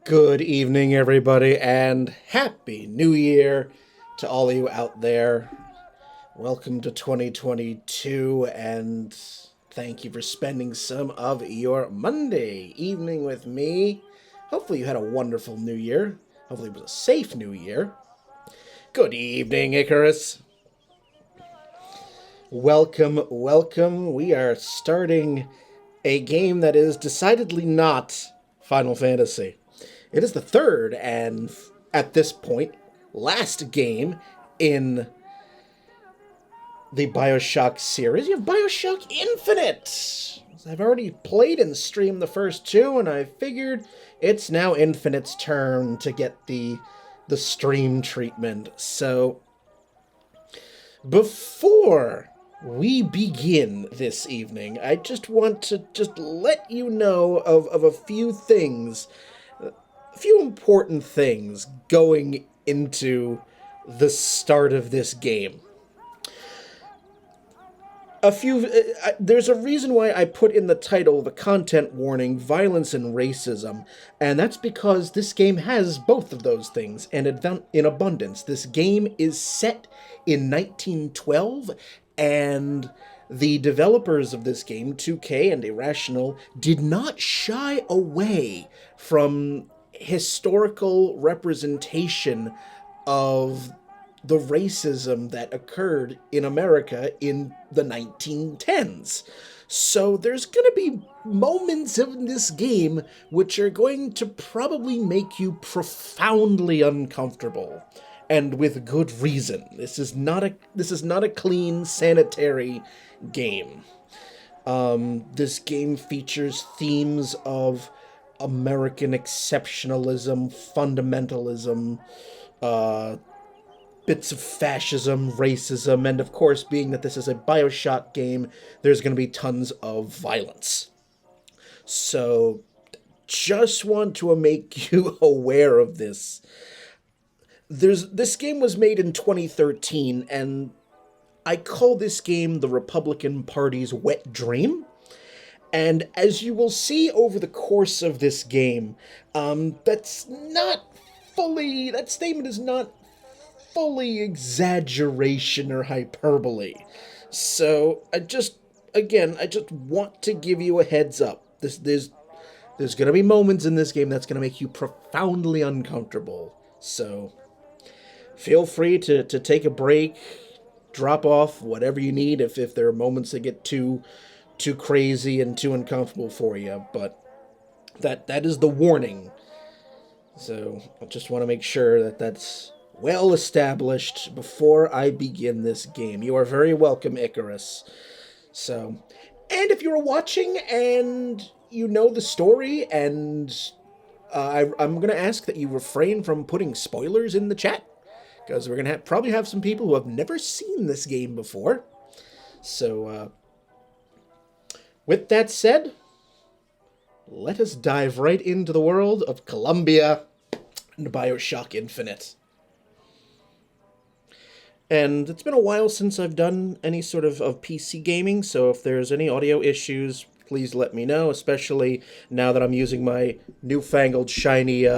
Good evening, everybody, and Happy New Year to all of you out there. Welcome to 2022, and thank you for spending some of your Monday evening with me. Hopefully, you had a wonderful New Year. Hopefully, it was a safe New Year. Good evening, Icarus. Welcome, welcome. We are starting a game that is decidedly not Final Fantasy. It is the third and, at this point, last game in the BioShock series. You have BioShock Infinite! I've already played and streamed the first two, and I figured it's now Infinite's turn to get the stream treatment. So, before we begin this evening, I just want to let you know of a few things, a few important things going into the start of this game. There's a reason why I put in the title the content warning, violence and racism, and that's because this game has both of those things and in abundance. This game is set in 1912, and the developers of this game, 2K and Irrational, did not shy away from historical representation of the racism that occurred in America in the 1910s. So there's going to be moments in this game which are going to probably make you profoundly uncomfortable, and with good reason. This is not a clean, sanitary game. This game features themes of American exceptionalism, fundamentalism, bits of fascism, racism, and of course, being that this is a BioShock game, there's going to be tons of violence. So, just want to make you aware of this. This game was made in 2013, and I call this game the Republican Party's wet dream. And as you will see over the course of this game, that statement is not fully exaggeration or hyperbole. So I just want to give you a heads up. There's going to be moments in this game that's going to make you profoundly uncomfortable. So feel free to take a break, drop off whatever you need if there are moments that get too crazy and too uncomfortable for you. But that is the warning. So I just want to make sure that that's well established before I begin this game. You are very welcome, Icarus. So, and if you're watching and you know the story, and I'm going to ask that you refrain from putting spoilers in the chat, because we're going to probably have some people who have never seen this game before. So, with that said, let us dive right into the world of Columbia and BioShock Infinite. And it's been a while since I've done any sort of PC gaming, so if there's any audio issues, please let me know, especially now that I'm using my newfangled shiny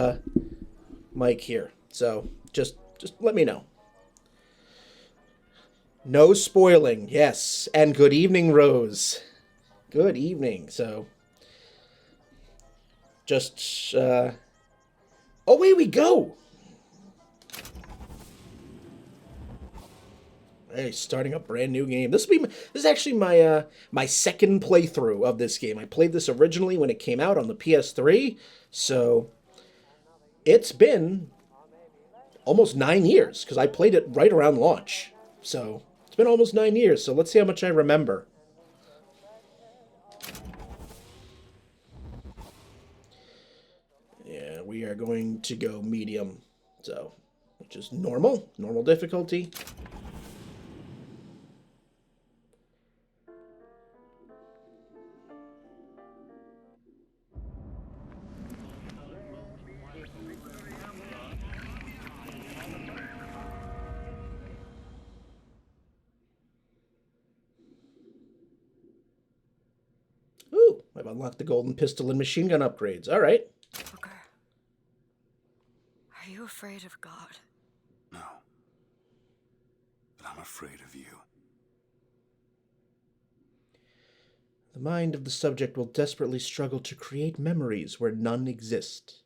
mic here. So just let me know. No spoiling, yes. And good evening, Rose. Good evening. So just away we go. Hey, starting a brand new game. This is actually my second playthrough of this game. I played this originally when it came out on the PS3, so it's been almost 9 years because I played it right around launch. So it's been almost 9 years. So let's see how much I remember. Yeah, we are going to go medium, so which is normal difficulty. Ooh, I've unlocked the golden pistol and machine gun upgrades. All right. Okay. afraid of God? No. But I'm afraid of you. The mind of the subject will desperately struggle to create memories where none exist.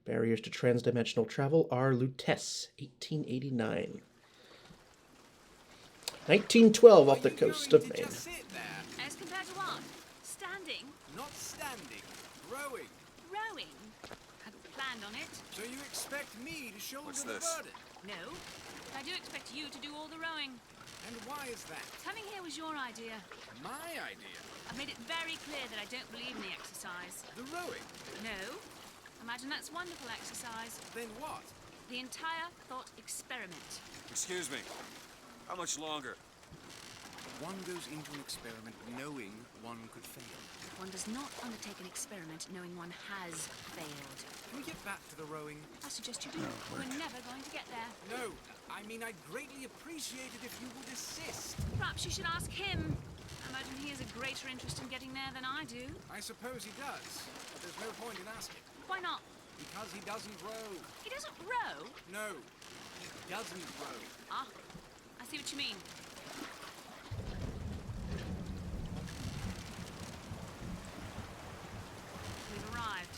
Barriers to transdimensional travel are Lutece, 1889. 1912 off the coast of Maine. Just sit there? As compared to what? Standing? Not standing. Rowing. Rowing? Hadn't planned on it. So you expect me to shoulder What's the this? burden? No. But I do expect you to do all the rowing. And why is that? Coming here was your idea. My idea. I've made it very clear that I don't believe in the exercise. The rowing. No. Imagine that's wonderful exercise. Then what? The entire thought experiment. Excuse me. How much longer? One goes into an experiment knowing one could fail. One does not undertake an experiment knowing one has failed. Can we get back to the rowing? I suggest you do. We're never going to get there. No. I mean, I'd greatly appreciate it if you would assist. Perhaps you should ask him. I imagine he has a greater interest in getting there than I do. I suppose he does. But there's no point in asking. Why not? Because he doesn't row. He doesn't row? No. He doesn't row. Ah, I see what you mean. We've arrived.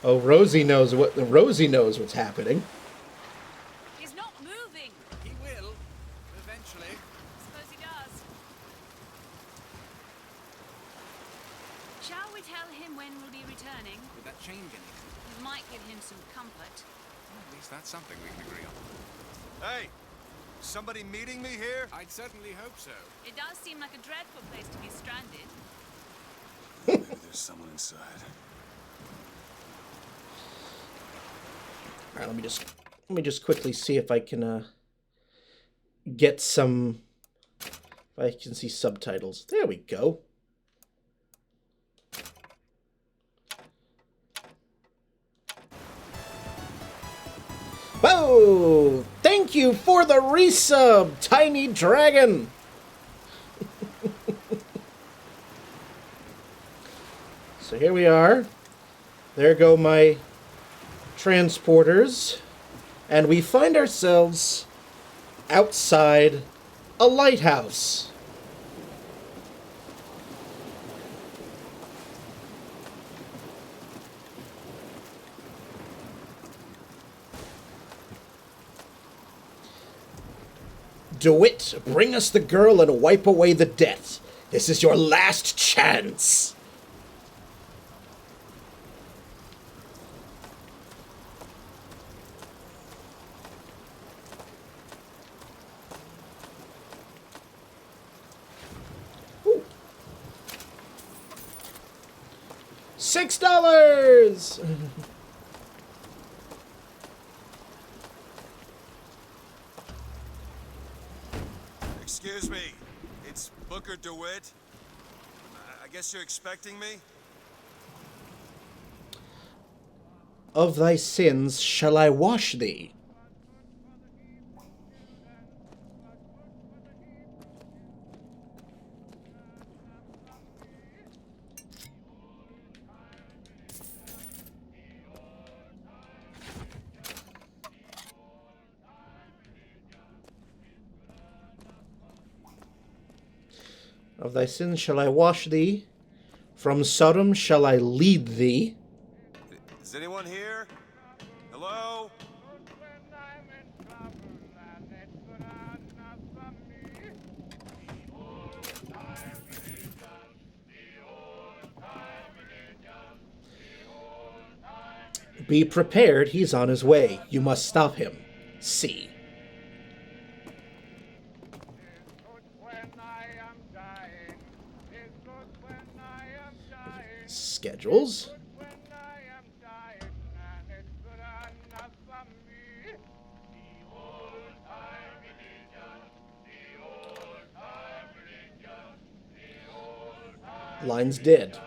Oh, Rosie knows what's happening. He's not moving. He will. Eventually. Suppose he does. Shall we tell him when we'll be returning? Would that change anything? It might give him some comfort. At least that's something we can agree on. Hey! Somebody meeting me here? I'd certainly hope so. It does seem like a dreadful place to be stranded. Maybe there's someone inside. All right, let me just quickly see if I can get some. If I can see subtitles. There we go. Whoa! Thank you for the resub, Tiny Dragon. So here we are. There go my transporters, and we find ourselves outside a lighthouse. DeWitt, bring us the girl and wipe away the debt. This is your last chance. $6. Excuse me. It's Booker DeWitt. I guess you're expecting me? Of thy sins shall I wash thee. Of thy sins shall I wash thee. From Sodom shall I lead thee. Is anyone here? Hello? Be prepared, he's on his way. You must stop him. See. Schedules. Line's dead.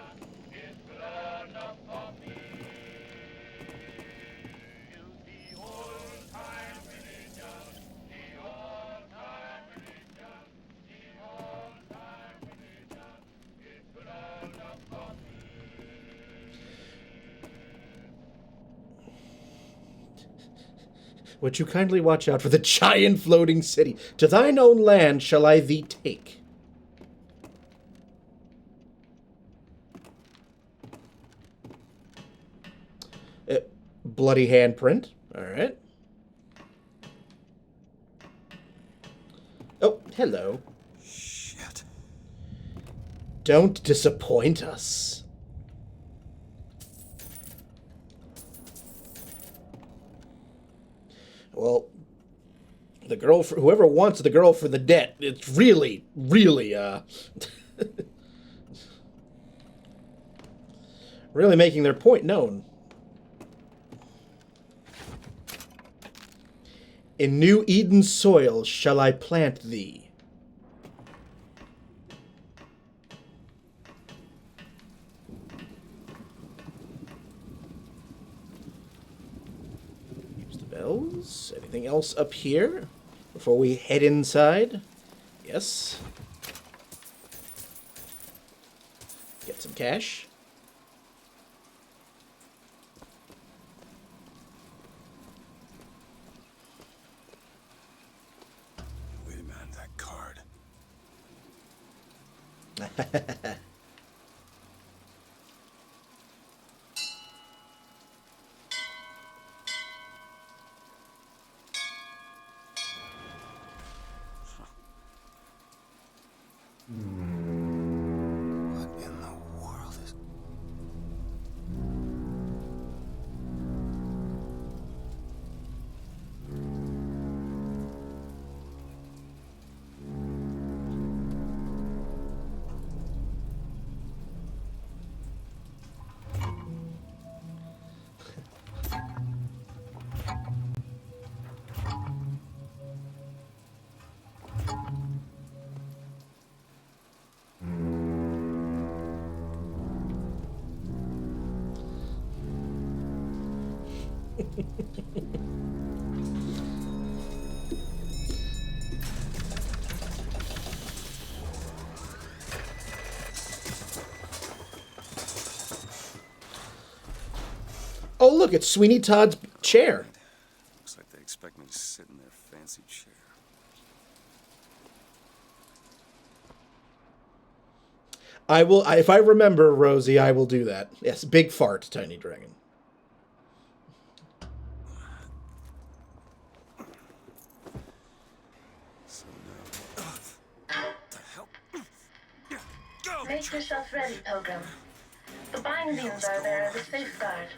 Would you kindly watch out for the giant floating city? To thine own land shall I thee take. Bloody handprint. Alright. Oh, hello. Shit. Don't disappoint us. Well, the girl for whoever wants the girl for the debt, it's really, really, really making their point known. In New Eden soil shall I plant thee. Use the bells. Anything else up here before we head inside? Yes. Get some cash. Wait a minute, that card. What in the world is... Oh, look, it's Sweeney Todd's chair. Looks like they expect me to sit in their fancy chair. I will, if I remember, Rosie, I will do that. Yes, big fart, Tiny Dragon. So now... What the hell? Go! Make yourself ready, Pilgrim. The bindings are there as a safeguard.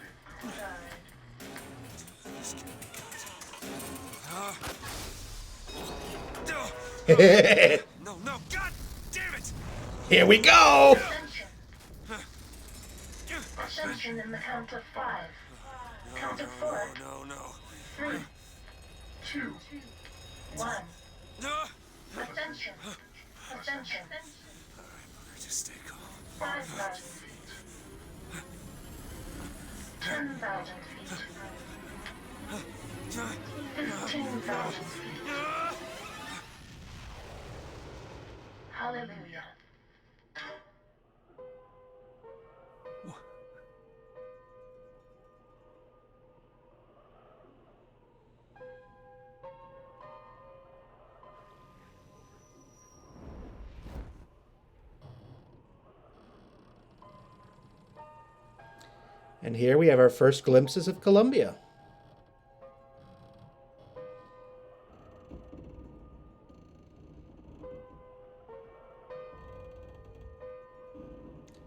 No, no, god damn it! Here we go! Ascension. Ascension in the count of 5. Count of 4. No. 3, 2, 1. No! Ascension. Ascension. Just stay calm. 5,000 feet. 10,000 feet. 15,000 feet. Hallelujah. And here we have our first glimpses of Columbia.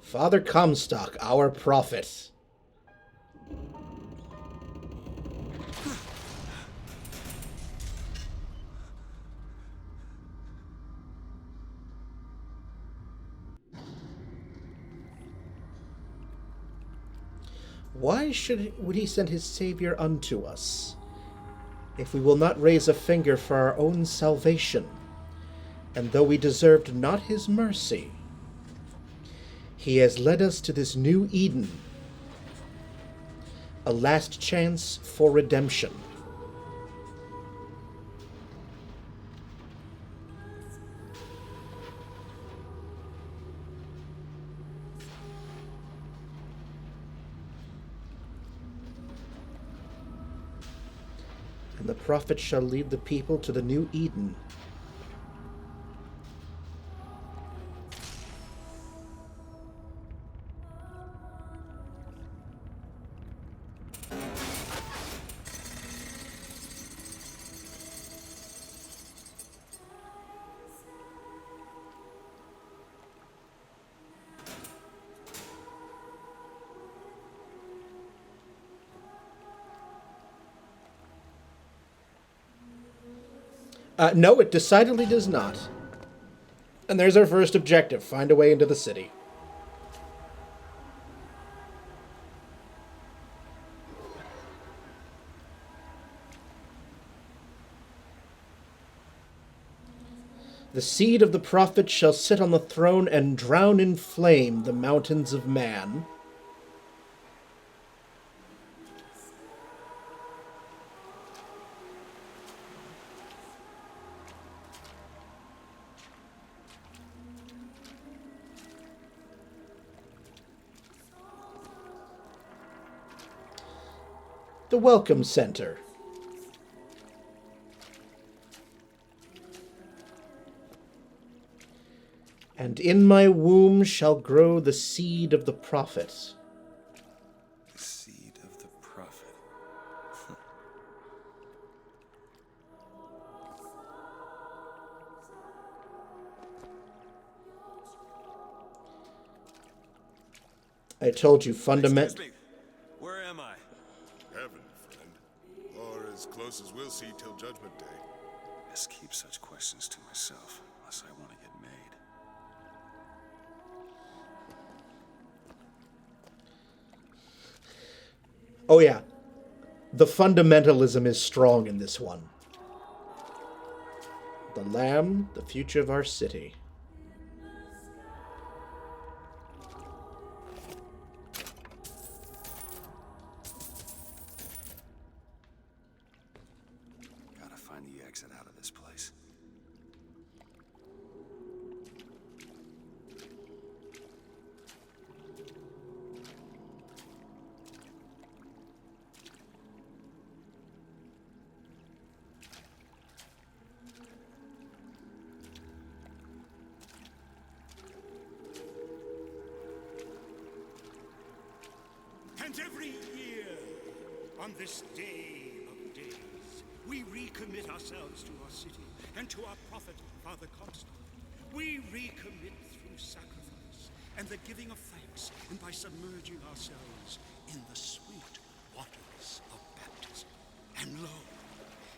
Father Comstock, our prophet. Why would he send his Savior unto us, if we will not raise a finger for our own salvation? And though we deserved not his mercy, he has led us to this new Eden, a last chance for redemption. And the prophet shall lead the people to the new Eden. No, it decidedly does not. And there's our first objective, find a way into the city. The seed of the prophet shall sit on the throne and drown in flame the mountains of man. The Welcome Center. And in my womb shall grow the seed of the prophet. The seed of the prophet. I told you, Excuse me. Where am I? Heaven, friend. Or as close as we'll see till Judgment Day. Just keep such questions to myself, unless I want to get made. Oh yeah, the fundamentalism is strong in this one. The Lamb, the future of our city. Gotta find the exit out of this place. And every year, on this day of days, we recommit ourselves to our city and to our prophet, Father Comstock. We recommit through sacrifice and the giving of thanks, and by submerging ourselves in the sweet waters of baptism. And lo,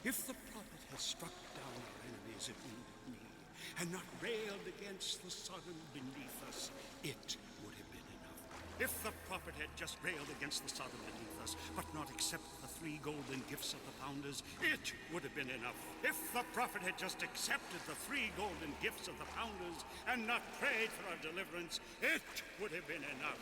if the prophet has struck down our enemies at wounded knee, and not railed against the Sodom beneath us, it would have been enough. If the prophet had just railed against the Sodom beneath us, but not accepted the 3 golden gifts of the founders, it would have been enough. If the prophet had just accepted the 3 golden gifts of the founders, and not prayed for our deliverance, it would have been enough.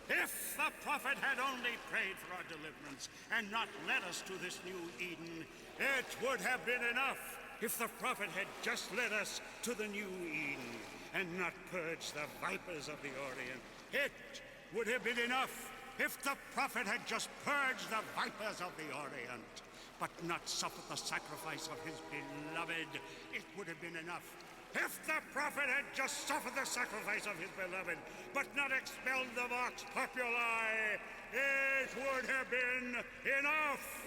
If the prophet had only prayed for our deliverance, and not led us to this new Eden, it would have been enough. If the prophet had just led us to the new Eden, and not purged the vipers of the Orient, it would have been enough. If the prophet had just purged the vipers of the Orient, but not suffered the sacrifice of his beloved, it would have been enough. If the prophet had just suffered the sacrifice of his beloved, but not expelled the vox populi, it would have been enough.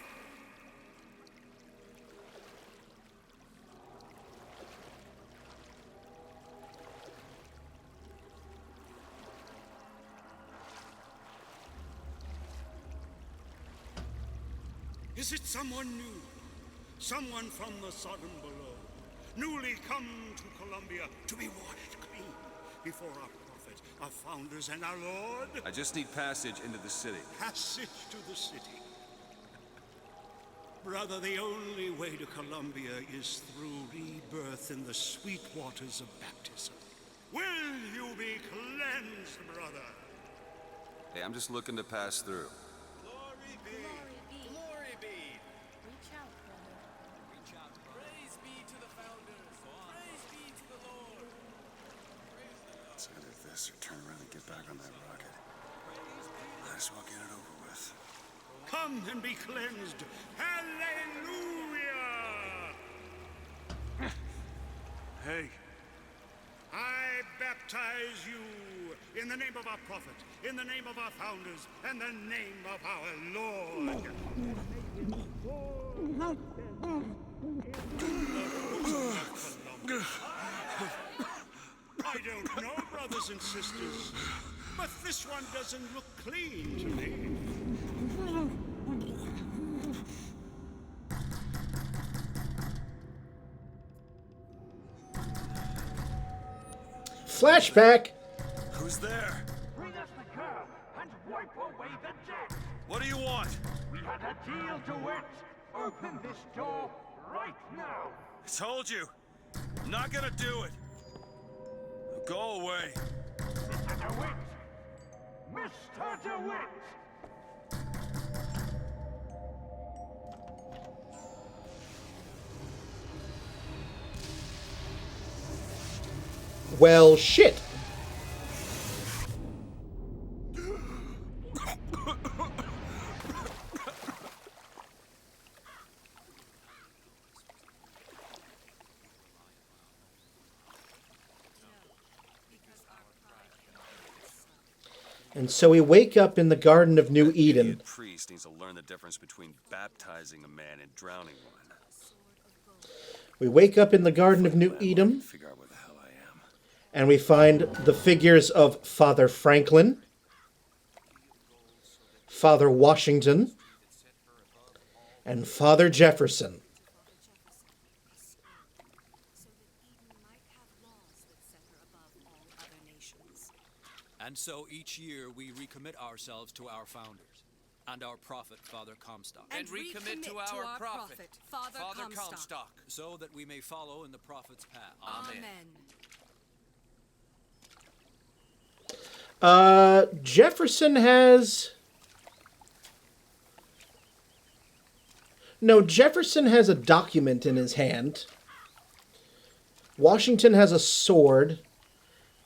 Is it someone new? Someone from the Sodom below, newly come to Columbia to be washed clean before our prophet, our founders, and our Lord? I just need passage into the city. Passage to the city. Brother, the only way to Columbia is through rebirth in the sweet waters of baptism. Will you be cleansed, brother? Hey, I'm just looking to pass through. Glory be. Glory be. Reach out, brother. Reach out. Praise be to the founders. Praise be to the Lord. Praise the Lord. It's either this or turn around and get back on that rocket. Might as well get it over with. Come and be cleansed. Hallelujah! baptize you in the name of our prophet, in the name of our founders, and the name of our Lord. I don't know, brothers and sisters, but this one doesn't look clean to me. Flashback. Who's there? Bring us the girl and wipe away the debt. What do you want? We had a deal to it. Open this door right now. I told you. I'm not gonna do it. Go away. Mr. DeWitt! Mr. DeWitt! Well, shit. And so we wake up in the Garden of New Eden. Idiot priest needs to learn the difference between baptizing a man and drowning one. We wake up in the Garden of New Eden, Figure out where the hell I am. and we find the figures of Father Franklin, Father Washington, and Father Jefferson. And so each year we recommit ourselves to our founders and our prophet, Father Comstock. And recommit to our prophet, Father Comstock. So that we may follow in the prophet's path. Amen. Jefferson has... No, Jefferson has a document in his hand. Washington has a sword.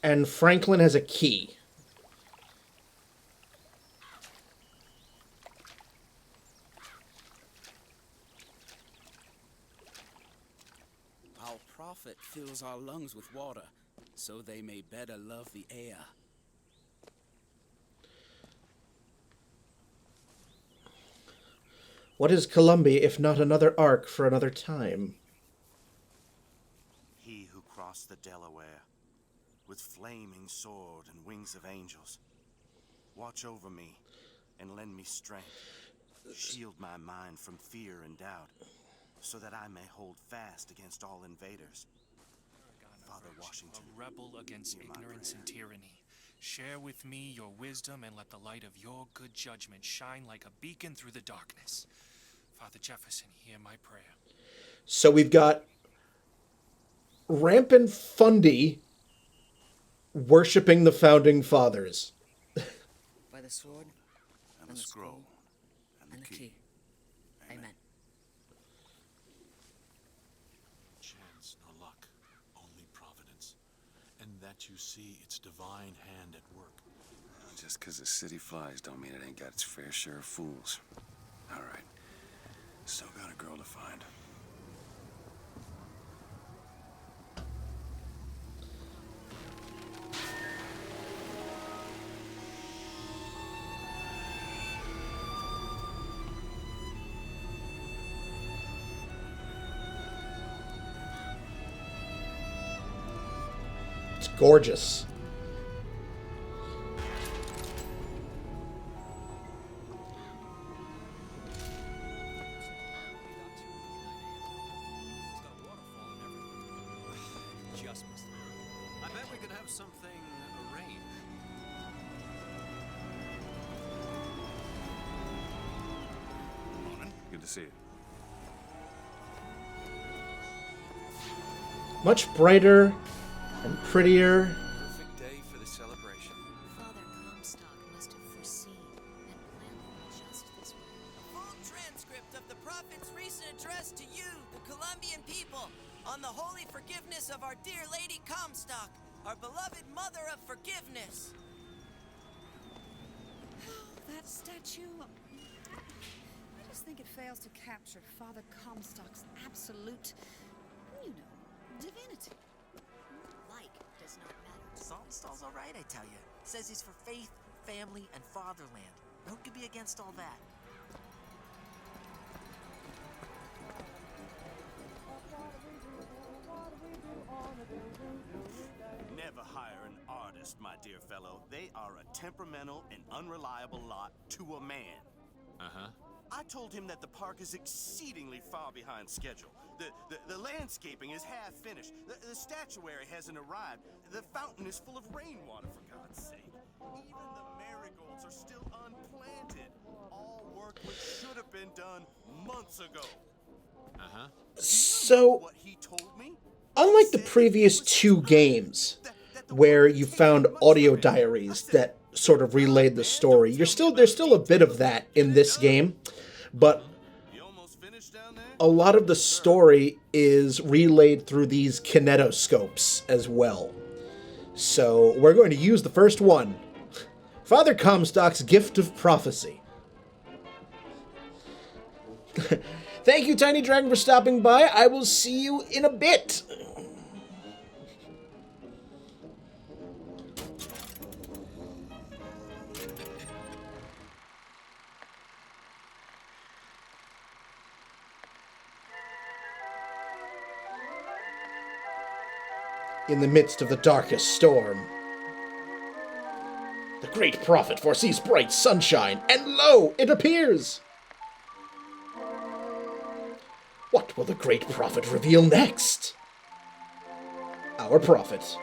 And Franklin has a key. Our prophet fills our lungs with water, so they may better love the air. What is Columbia if not another ark for another time? He who crossed the Delaware, with flaming sword and wings of angels, watch over me and lend me strength. Shield my mind from fear and doubt, so that I may hold fast against all invaders. Father Washington, a rebel against ignorance and tyranny. Share with me your wisdom and let the light of your good judgment shine like a beacon through the darkness. Father Jefferson, hear my prayer. So we've got rampant Fundy worshipping the founding fathers. By the sword and the scroll and the key. Amen. Chance nor luck, only providence. And that you see its divine hand at work. Just because the city flies don't mean it ain't got its fair share of fools. All right. Still got a girl to find. It's gorgeous. I bet we could have something arranged. Good to see you. Much brighter and prettier. Perfect day for the celebration. Father Comstock must have foreseen and planned just this way. Full transcript of the prophet's recent address to you, the Colombian people, on the holy forgiveness of our dear Lady Comstock, our beloved mother of forgiveness. That statue... I just think it fails to capture Father Comstock's absolute, divinity. Like does not matter. Salt stalls over right, I tell you. Says he's for faith, family, and fatherland. Who could be against all that? Never hire an artist, my dear fellow. They are a temperamental and unreliable lot to a man. Uh-huh. I told him that the park is exceedingly far behind schedule. The landscaping is half finished. The statuary hasn't arrived. The fountain is full of rainwater, for God's sake. Even the marigolds are still unplanted. All work which should have been done months ago. Uh-huh. So, What he told me? unlike the previous two games, where you found audio diaries that sort of relayed the story, there's still a bit of that in this game, but a lot of the story is relayed through these kinetoscopes as well. So we're going to use the first one, Father Comstock's Gift of Prophecy. Thank you, Tiny Dragon, for stopping by. I will see you in a bit. In the midst of the darkest storm, the great prophet foresees bright sunshine, and lo, it appears! What will the great prophet reveal next? Our prophet.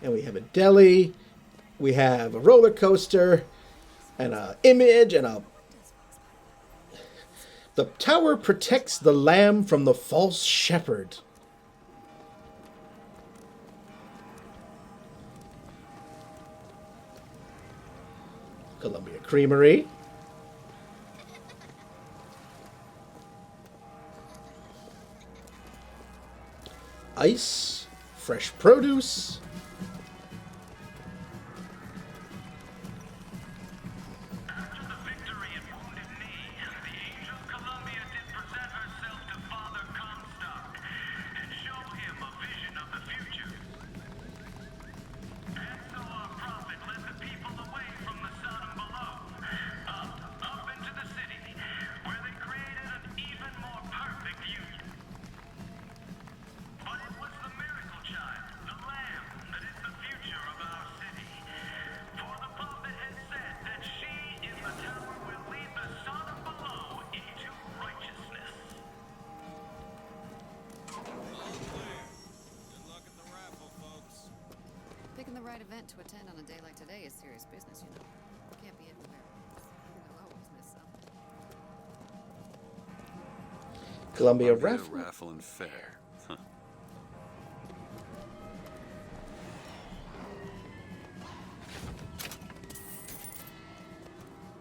And we have a deli, we have a roller coaster, and a image, and a... The tower protects the lamb from the false shepherd. Columbia Creamery. Ice, fresh produce. Picking the right event to attend on a day like today is serious business, you know. Can't be everywhere. You'll always miss something. Columbia Raffle. Raffle and fair. Huh.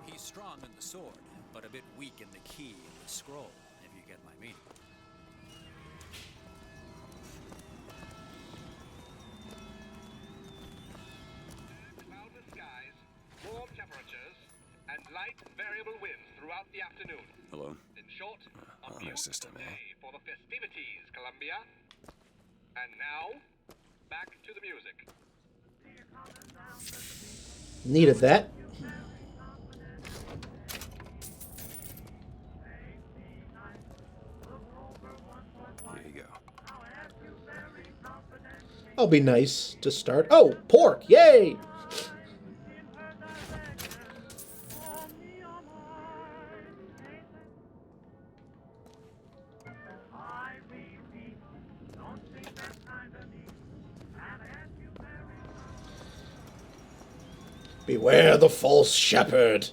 He's strong in the sword, but a bit weak in the key and the scroll, if you get my meaning. Warm temperatures and light variable winds throughout the afternoon. Hello? In short, a Honor beautiful system, eh? day for the festivities, Columbia. And now, back to the music. Needed that. Here you go. I'll be nice to start. Oh, pork! Yay! Beware the false shepherd.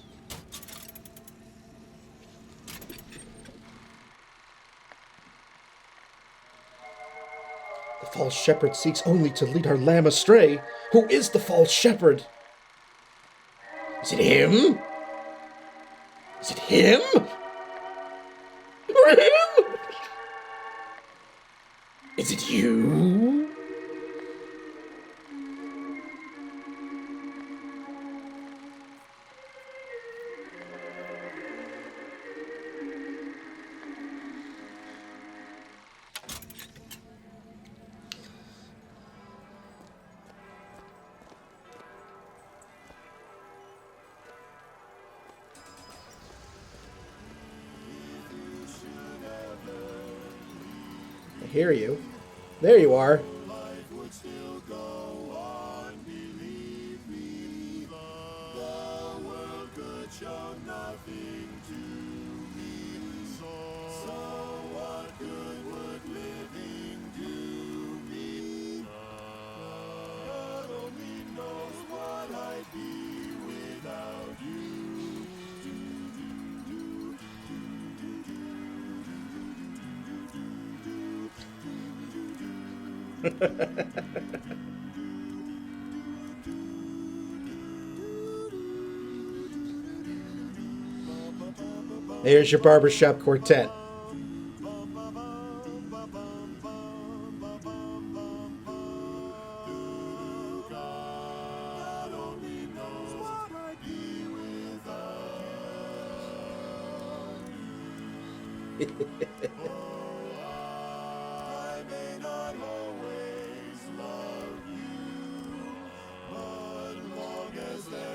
The false shepherd seeks only to lead our lamb astray. Who is the false shepherd? Is it him? Is it him? Him? Is it you? I hear you. There you are. There's your barbershop quartet.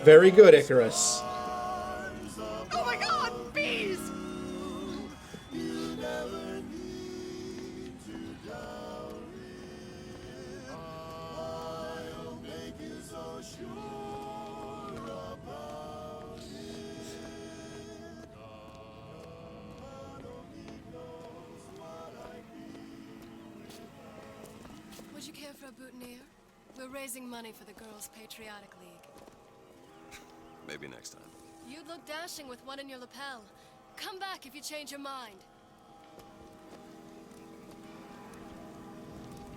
Very good, Icarus. Oh my god, bees! Would you care for a boutonniere? We're raising money for the Girls' Patriotic League. Maybe next time. You'd look dashing with one in your lapel. Come back if you change your mind.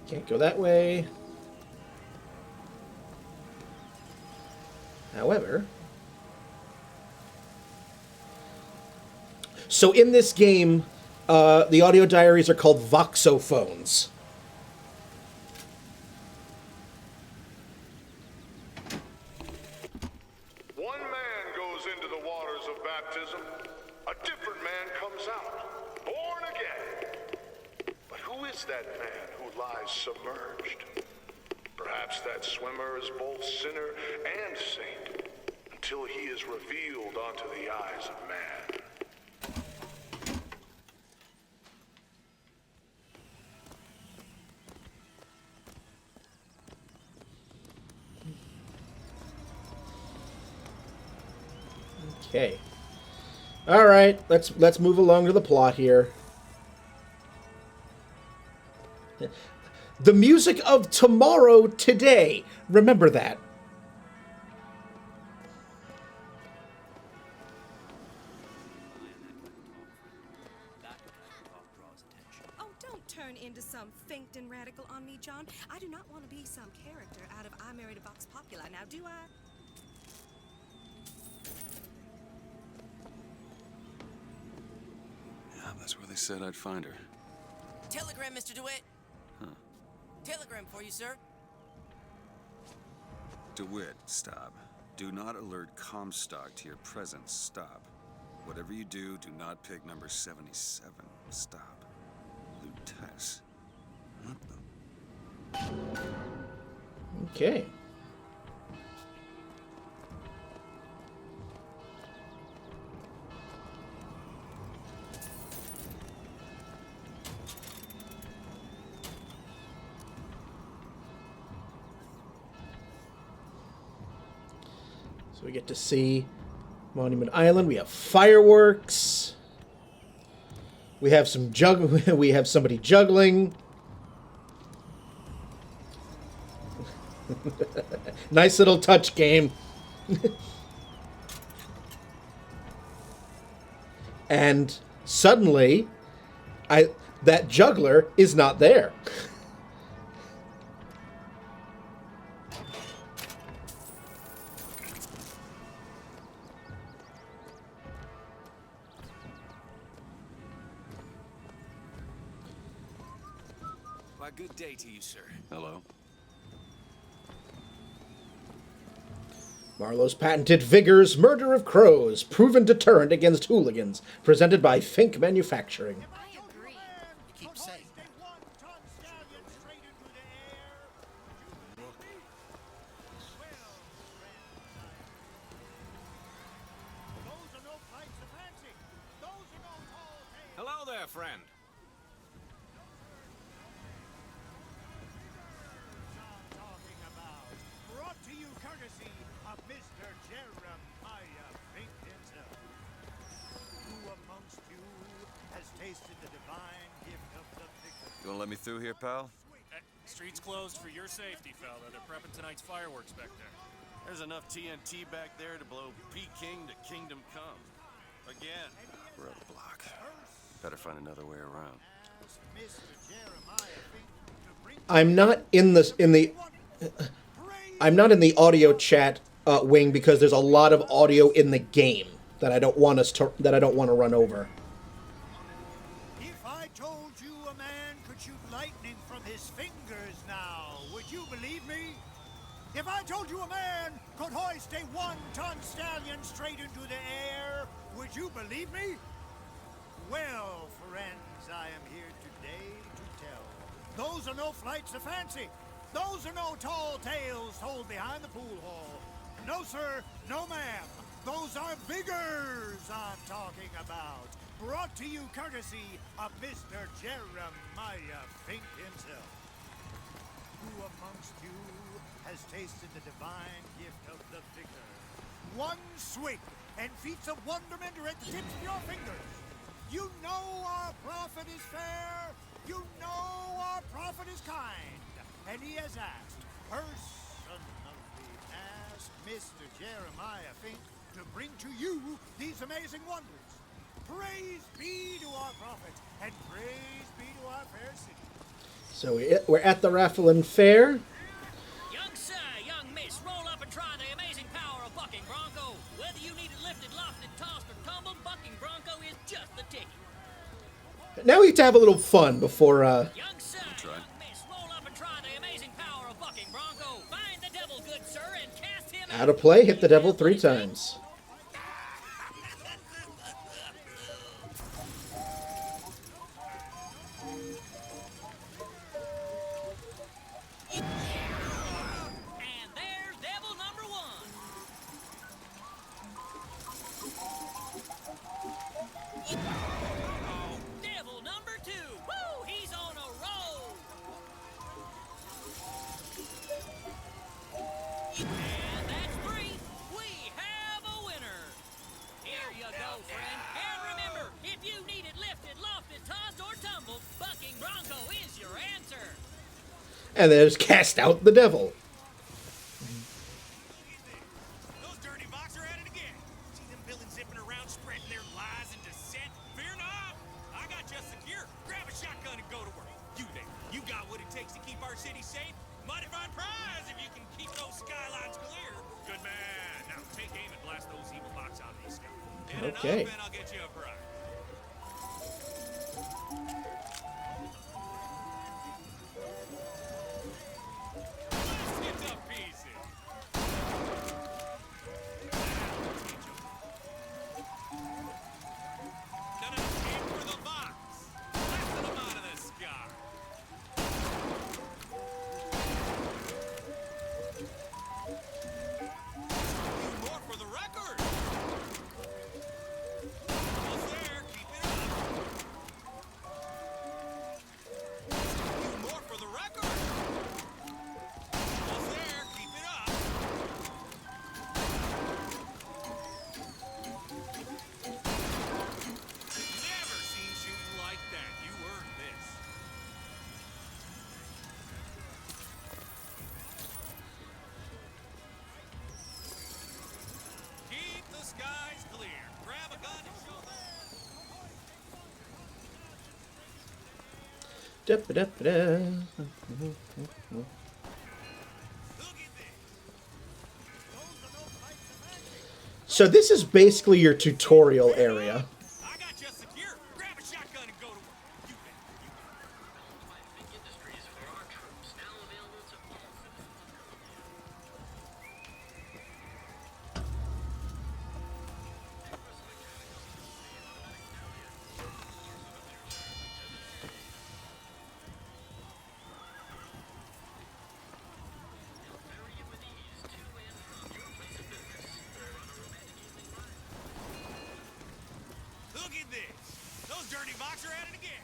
Can't go that way. However... So in this game, the audio diaries are called voxophones. One man goes into the waters of baptism, a different man comes out, born again. But who is that man who lies submerged? Perhaps that swimmer is both sinner and saint, until he is revealed unto the eyes of man. Okay. All right, let's move along to the plot here. The music of tomorrow, today. Remember that. Oh, don't turn into some faint and radical on me, John. I do not want to be some character out of I Married a Vox Populi. Now, do I? Yeah, that's where they said I'd find her. Telegram, Mr. DeWitt. Huh. Telegram for you, sir. DeWitt, stop. Do not alert Comstock to your presence. Stop. Whatever you do, do not pick number 77. Stop. Lutess. What the... Okay. So we get to see Monument Island. We have fireworks. We have some we have somebody juggling. Nice little touch game. And suddenly, that juggler is not there. Why, good day to you, sir. Hello. Marlowe's patented Vigor's Murder of Crows, proven deterrent against hooligans, presented by Fink Manufacturing. You keep saying that. Hello there, friend. Brought to you courtesy of Mr. Jeremiah Fink himself. Who amongst you has tasted the divine gift of the victor? You wanna let me through here, pal? Street's closed for your safety, fella. They're prepping tonight's fireworks back there. There's enough TNT back there to blow Peking to Kingdom Come. Again. We're out of block. Better find another way around. I'm not in the audio chat wing because there's a lot of audio in the game that I don't want to run over. If I told you a man could shoot lightning from his fingers now, would you believe me? If I told you a man could hoist a 1-ton stallion straight into the air, would you believe me? Well, friends, I am here today to tell. Those are no flights of fancy. Those are no tall tales told behind the pool hall. No, sir, no, ma'am. Those are Vigors I'm talking about. Brought to you courtesy of Mr. Jeremiah Fink himself. Who amongst you has tasted the divine gift of the vigor? One swig, and feats of wonderment are at the tips of your fingers. You know our prophet is fair. You know our prophet is kind. And he has asked, personally asked Mr. Jeremiah Fink to bring to you these amazing wonders. Praise be to our prophet, and praise be to our fair city. So we're at the Rafflin Fair. Young sir, young miss, roll up and try the amazing power of bucking bronco. Whether you need it lifted, lofted, tossed, or tumbled, bucking bronco is just the ticket. Now we get to have a little fun before. Young sir, young miss, roll up and try the amazing power of bucking bronco. Find the devil, good sir, and cast him Out of play, hit the devil 3 times. And there's devil number 1. Oh, devil number 2. Woo, he's on a roll. And that's 3. We have a winner. Here you go, friend. And remember, if you need it lifted, lofted, tossed, or tumbled, bucking bronco is your answer. And then just cast out the devil. Those dirty boxers are at it again. See them villains zipping around, spreading their lies and dissent? Fear not. I got you secure. Grab a shotgun and go to work. You there. You got what it takes to keep our city safe? Mighty fine prize if you can keep those skylines clear. Good man. Now take aim and blast those evil box out of the sky. And Okay. enough, and I'll get you a prize. Get to pieces. Gonna aim for the box. Blasting them out of the sky. Do more for the record. Almost there. Keep it up. Do more for the record. Almost there. Keep it up. Never seen shooting like that. You earned this. Keep the skies clear. Grab a gun and show Da-ba-da-ba-da. So this is basically your tutorial area. I got you secure. Grab a shotgun and go to work. You bet. dirty boxer at it again.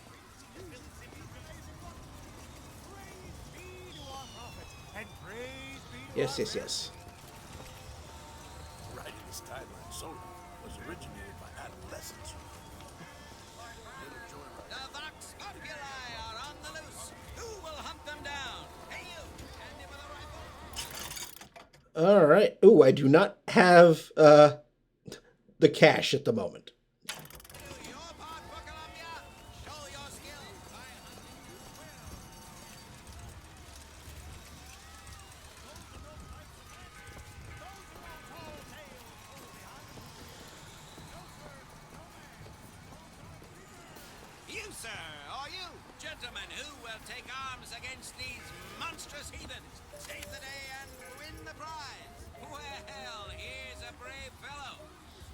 And praise be to Yes, our yes, yes. Riding the Skyline Soda was originated by adolescents. The Vox Populi are on the loose. Who will hunt them down? Hey, you! Handy with a rifle? All right. Ooh, I do not have the cash at the moment. You, sir, or you, gentlemen, who will take arms against these monstrous heathens, save the day and win the prize? Well, here's a brave fellow.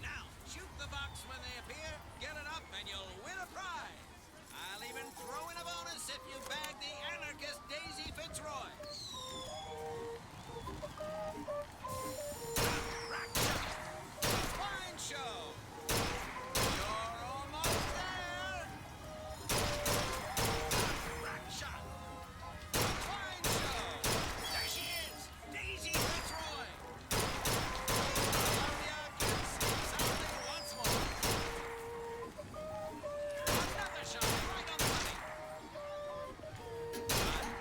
Now, shoot the box when they appear, get it up, and you'll win a prize. I'll even throw in a bonus if you bag the anarchist Daisy Fitzroy. Fine show. You're almost there. Rack shot. Fine show. There she is, Daisy Fitzroy. Columbia gets something once more. Another shot right on the money. A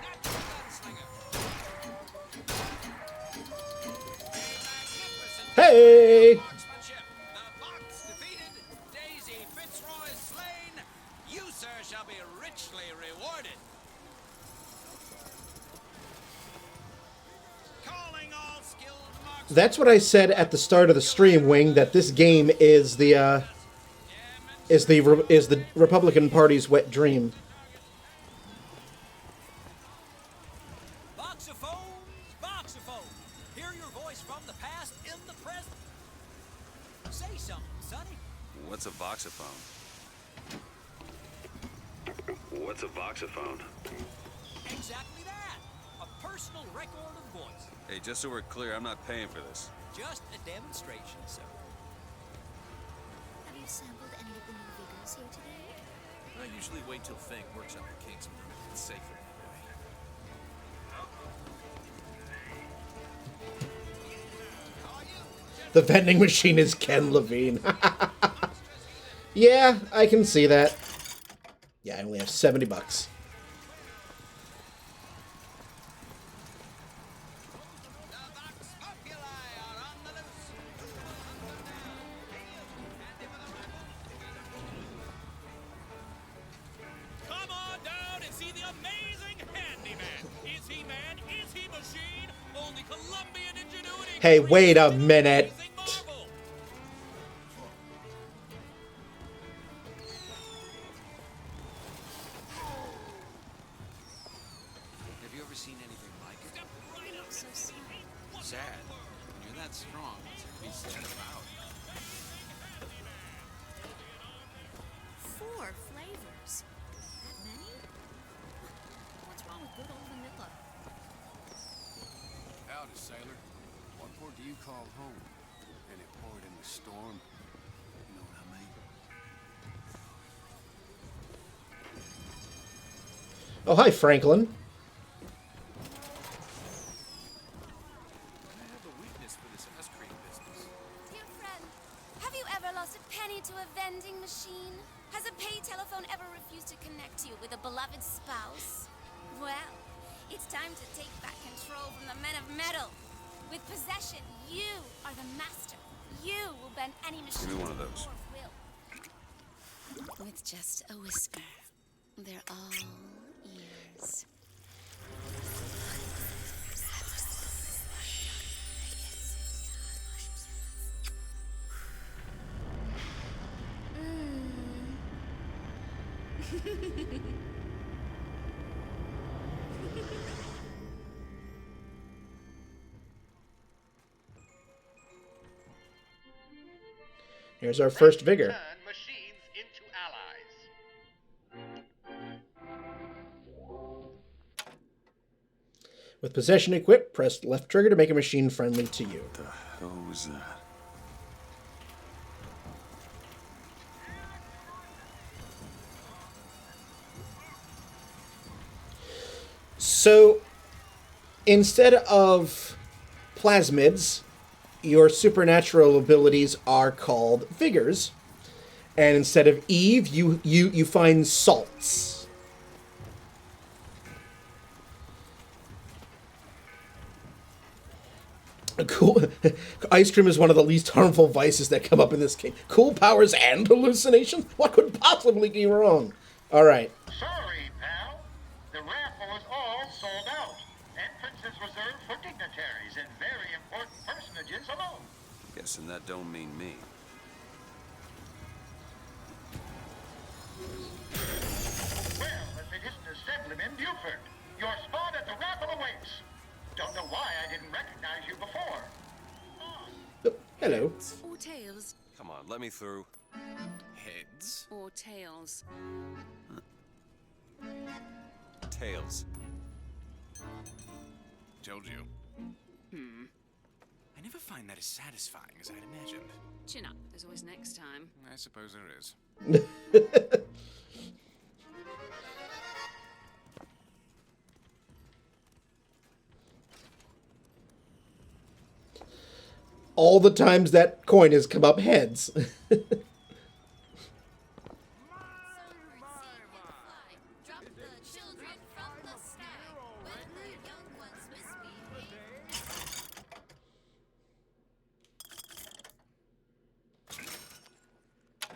natural gunslinger. Hey! Marksmanship. The Box defeated. Daisy Fitzroy slain. You, sir, shall be richly rewarded. Calling all skilled marksmen. That's what I said at the start of the stream, Wing. That this game is the Republican Party's wet dream. Voxophones, voxophones. Hear your voice from the past in the present. Say something, Sonny. What's a voxophone? What's a voxophone? Exactly that. A personal record of voice. Hey, just so we're clear, I'm not paying for this. Just a demonstration, sir. Have you sampled any of the new vigors here today? I usually wait till Fink works out the kinks with them. It's safer that way. The vending machine is Ken Levine. Yeah, I can see that. Yeah, I only have $70. Come on down and see the amazing handyman. Is he man? Is he machine? Only Colombian ingenuity. Hey, wait a minute. Have you ever seen anything like it? So sad. Sad. When you're that strong, what's there to be sad about? 4 flavors. That many? What's wrong with good old vanilla? Howdy, sailor. What port do you call home? Any port in the storm? You know what I mean? Oh, hi, Franklin. I have a weakness for this ice cream business. Dear friend, have you ever lost a penny to a vending machine? Has a pay telephone ever refused to connect you with a beloved spouse? Well, it's time to take back control from the men of metal. With possession, you are the master. You will bend any machine Give me one of to those. your will. With just a whisper, they're all ears. Here's our first vigor. Turn machines into allies. With possession equipped, press left trigger to make a machine friendly to you. What the hell was that? So, instead of plasmids, your supernatural abilities are called vigors. And instead of Eve, you find salts. Cool. Ice cream is one of the least harmful vices that come up in this game. Cool powers and hallucinations? What could possibly be wrong? All right. Sorry, pal. The raffle is all sold out. Entrance is reserved for dignitaries and very important personages alone. Guessing that don't mean me. Well, if it isn't Assemblyman Buford, your spot at the raffle awaits. Don't know why I didn't recognize you before. Hello. Or tails. Come on, let me through. Heads. Or tails. Tails. Told you. I never find that as satisfying as I'd imagined. Chin up. There's always next time. I suppose there is. All the times that coin has come up heads.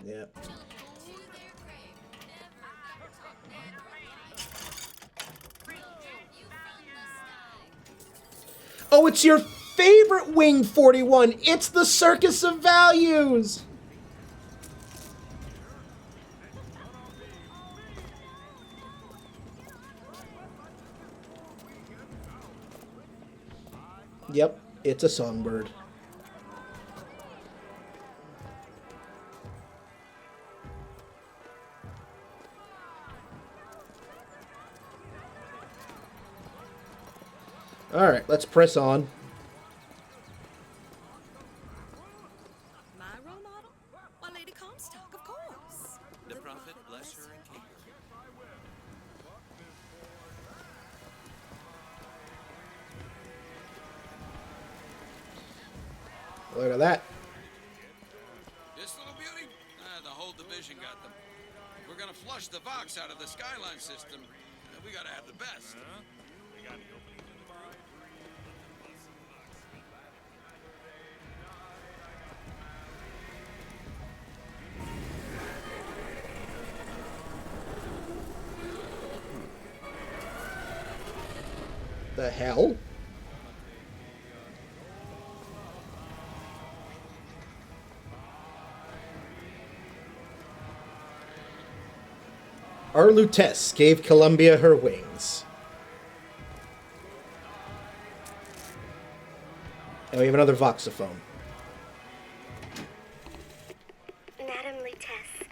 Yep. Oh, it's your favorite Wing 41. It's the Circus of Values. Yep, it's a songbird. All right, let's press on. My role model? Why, Lady Comstock, of course. The prophet bless her and keep her. Look at that. This little beauty? The whole division got them. If we're gonna flush the Vox out of the Skyline system, we gotta have the best. We got any openings in the group? The hell? Our Lutece gave Columbia her wings. And we have another voxophone. Madam Lutece,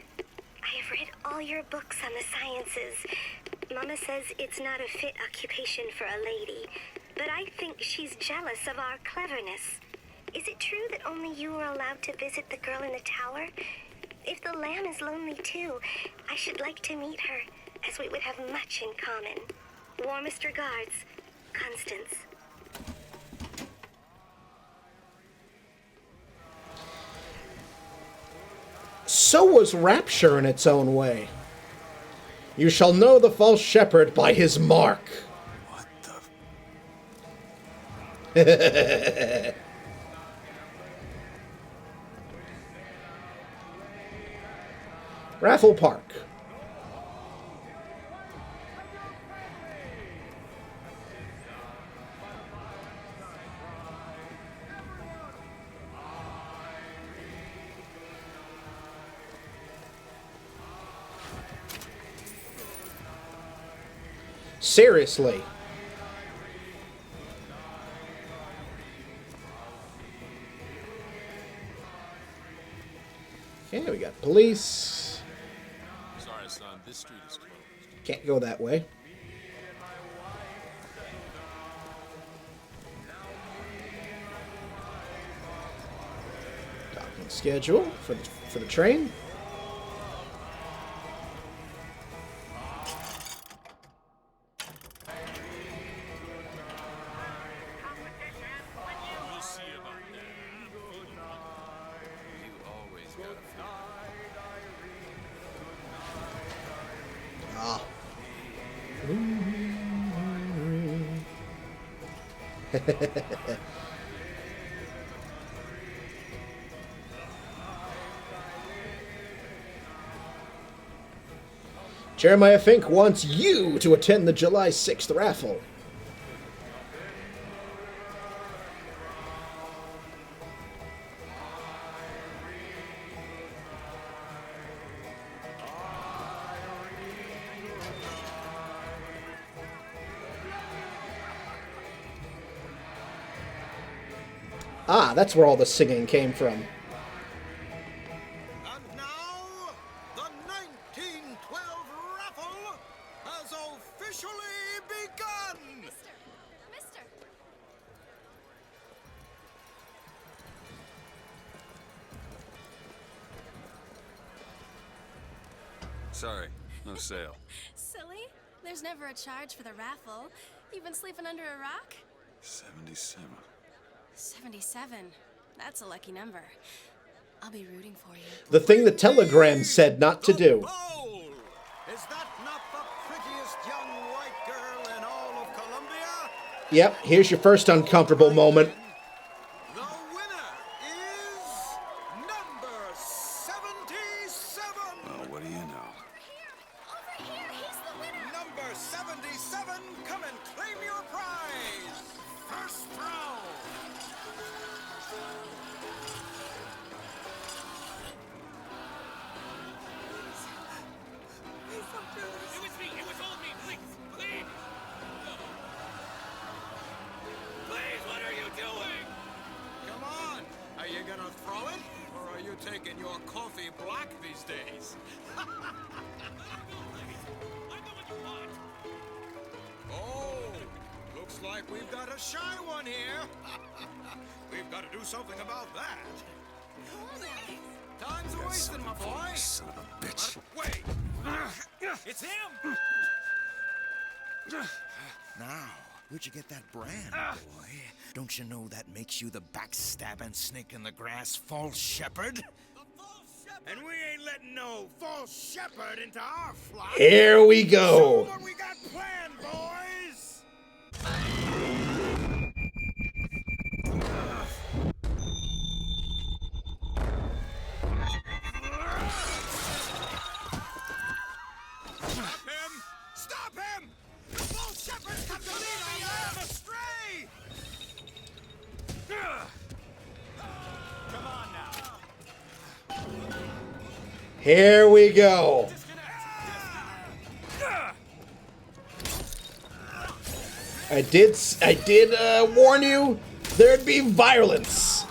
I have read all your books on the sciences. Mama says it's not a fit occupation for a lady, but I think she's jealous of our cleverness. Is it true that only you are allowed to visit the girl in the tower? If the lamb is lonely too, I should like to meet her, as we would have much in common. Warmest regards, Constance. So was Rapture in its own way. You shall know the false shepherd by his mark. What the? Raffle Park. Seriously. Okay, we got police. Sorry, son, this street is closed. Can't go that way. Docking schedule for the train. Jeremiah Fink wants you to attend the July 6th raffle. Ah, that's where all the singing came from. And now, the 1912 raffle has officially begun! Mister! Sorry, no sale. Silly? There's never a charge for the raffle. You've been sleeping under a rock? 77. 77. That's a lucky number. I'll be rooting for you. The thing the telegram said not to do. Is that not the prettiest young white girl in all of Columbia? Yep, here's your first uncomfortable moment. The winner is number 77. Well, what do you know? Over here! He's the winner! Number 77, come and claim your prize. First throw. It was me! It was all me! Please! Please! Please, what are you doing? Come on! Are you gonna throw it? Or are you taking your coffee black these days? Oh, looks like we've got a shy one here. We've got to do something about that. Time's a wasting, my boy. Son of a bitch. Wait. It's him! Now, where'd you get that brand, boy? Don't you know that makes you the backstabbing snake in the grass false shepherd? And we ain't letting no false shepherd into our flock. Here we go. Show what we got planned, boys. Stop him! Stop him! The false shepherd's come to lead our lamb astray! Come on now. Here we go. I did warn you there'd be violence.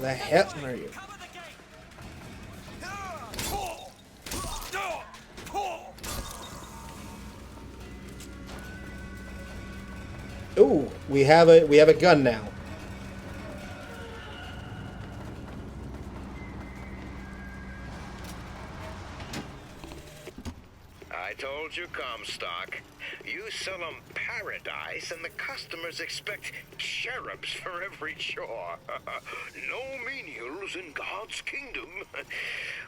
The hell are you? Ooh, we have a gun now. I told you, Comstock. You sell 'em paradise, and the customers expect cherubs for every chore. No menials in God's kingdom.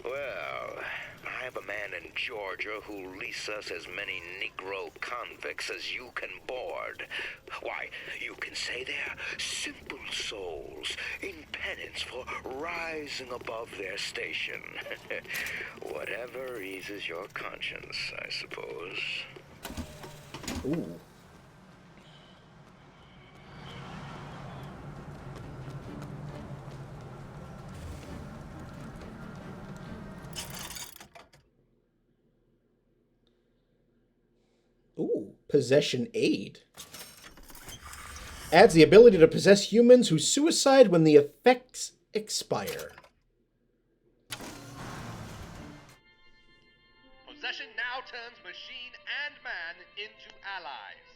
Well, I have a man in Georgia who'll lease us as many Negro convicts as you can board. Why, you can say they're simple souls in penance for rising above their station. Whatever eases your conscience, I suppose. Ooh. Ooh, possession aid. Adds the ability to possess humans who suicide when the effects expire. Possession now turns machine and man into allies.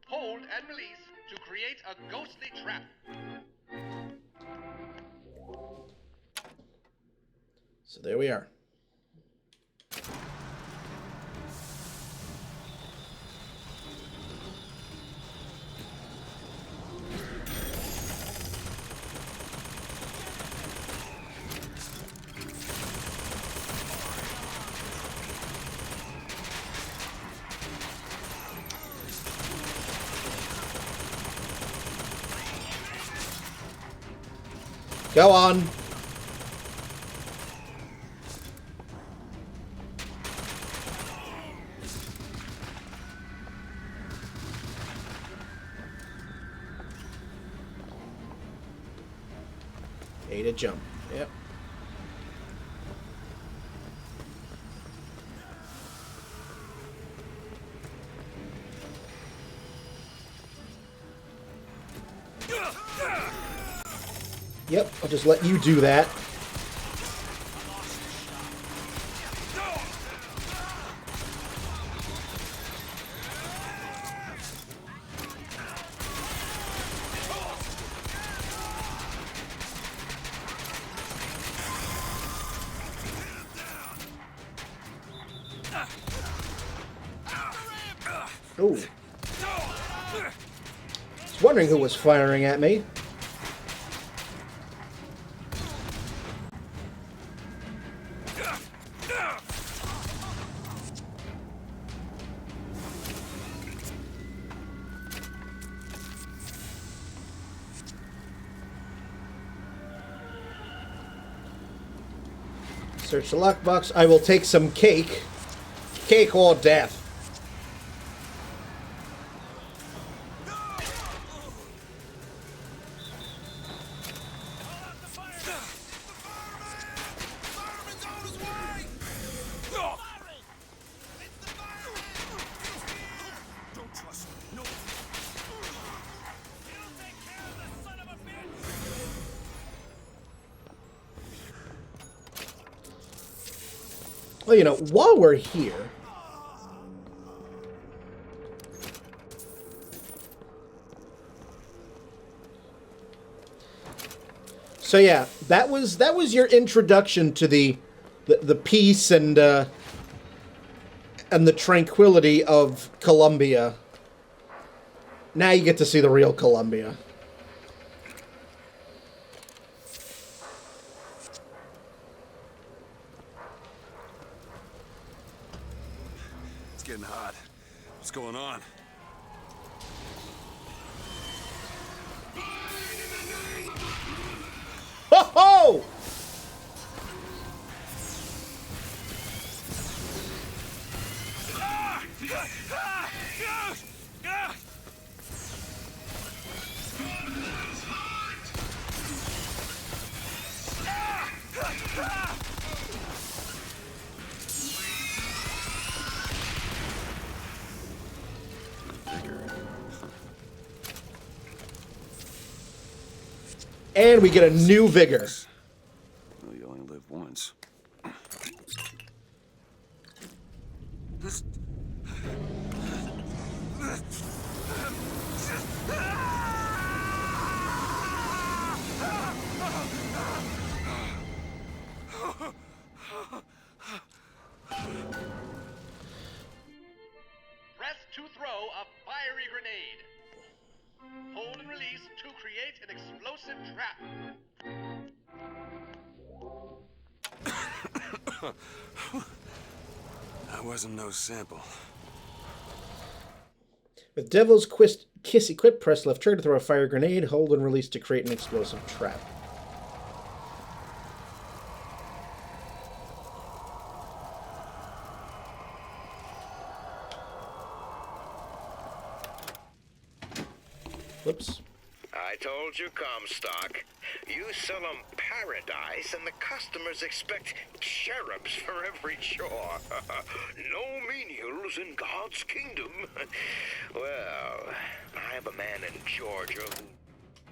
Hold and release to create a ghostly trap. So there we are. Go on. A to jump. Yep. Yep, I'll just let you do that. Ooh. I was wondering who was firing at me. Search the lockbox. I will take some cake. Cake or death. Well, you know, while we're here... So yeah, that was your introduction to the peace and the tranquility of Columbia. Now you get to see the real Columbia. It's getting hot. What's going on? Ho ho! And we get a new vigor. Well, you only live once. Press to throw a fiery grenade. Hold and release to create an explosive trap. That wasn't no sample. With Devil's Kiss equipped, press left trigger to throw a fire grenade. Hold and release to create an explosive trap. Whoops. I told you, Comstock. You sell 'em paradise, and the customers expect cherubs for every chore. No menials in God's kingdom. Well, I have a man in Georgia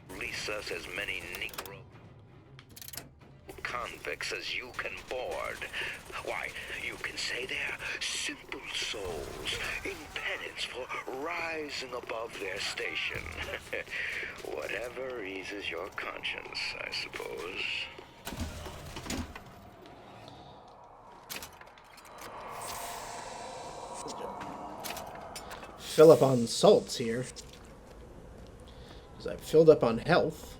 who leases us as many Negro convicts as you can board. Why, you can say they're simple souls in penance for rising above their station. Whatever eases your conscience, I suppose. Fill up on salts here. Because I've filled up on health.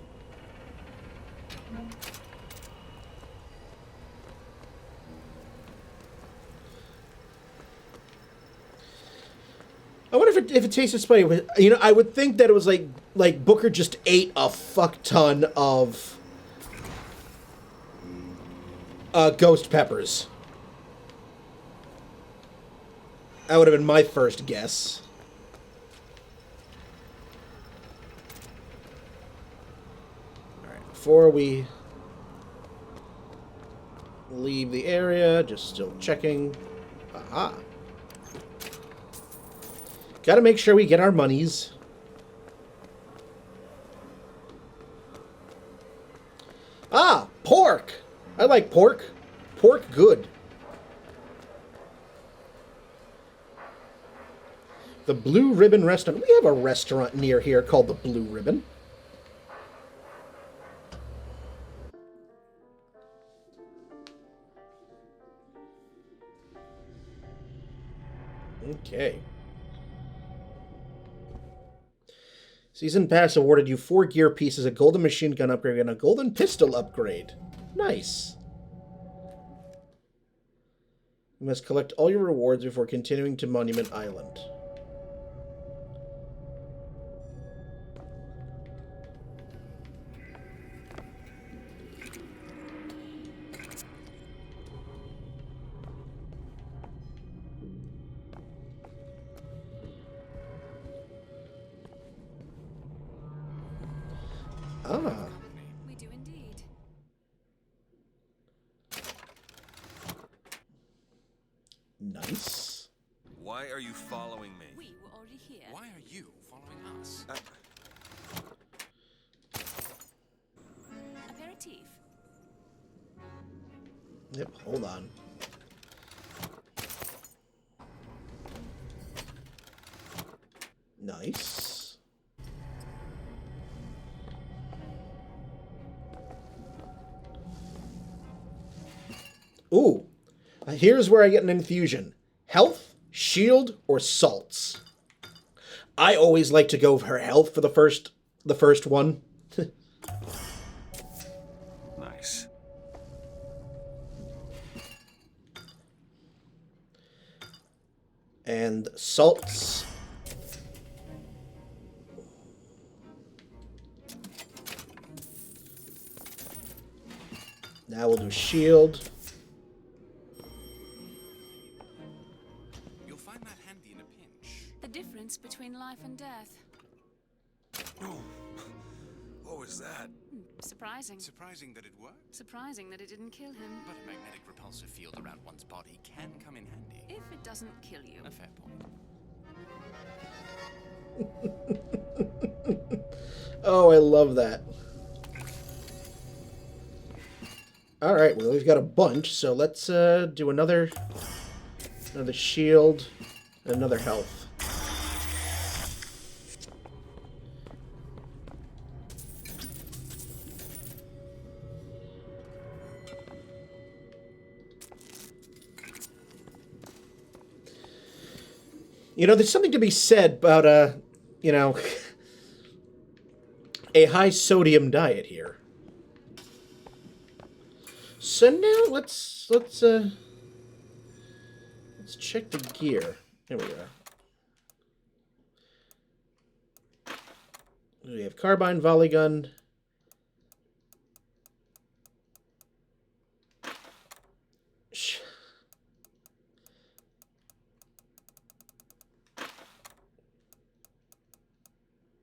I wonder if it tasted spicy. You know, I would think that it was like Booker just ate a fuck ton of Ghost peppers. That would have been my first guess. Alright, before we leave the area, just still checking. Aha. Gotta make sure we get our monies. Ah, pork! I like pork. Pork good. The Blue Ribbon Restaurant. We have a restaurant near here called the Blue Ribbon. Okay. Season Pass awarded you 4 gear pieces, a golden machine gun upgrade, and a golden pistol upgrade. Nice. You must collect all your rewards before continuing to Monument Island. Ah. We do indeed. Nice. Why are you following me? We were already here. Why are you following us? Aperitif. Yep, hold on. Nice. Ooh. Here's where I get an infusion. Health, shield, or salts. I always like to go for health for the first one. Nice. And salts. Now we'll do shield. You'll find that handy in a pinch. The difference between life and death. Oh, what was that? Surprising. Surprising that it worked. Surprising that it didn't kill him. But a magnetic repulsive field around one's body can come in handy. If it doesn't kill you. A fair point. Oh, I love that. Alright, well, we've got a bunch, so let's do another shield and another health. You know, there's something to be said about, you know, a high sodium diet here. So now let's check the gear. Here we go. We have carbine, volley gun.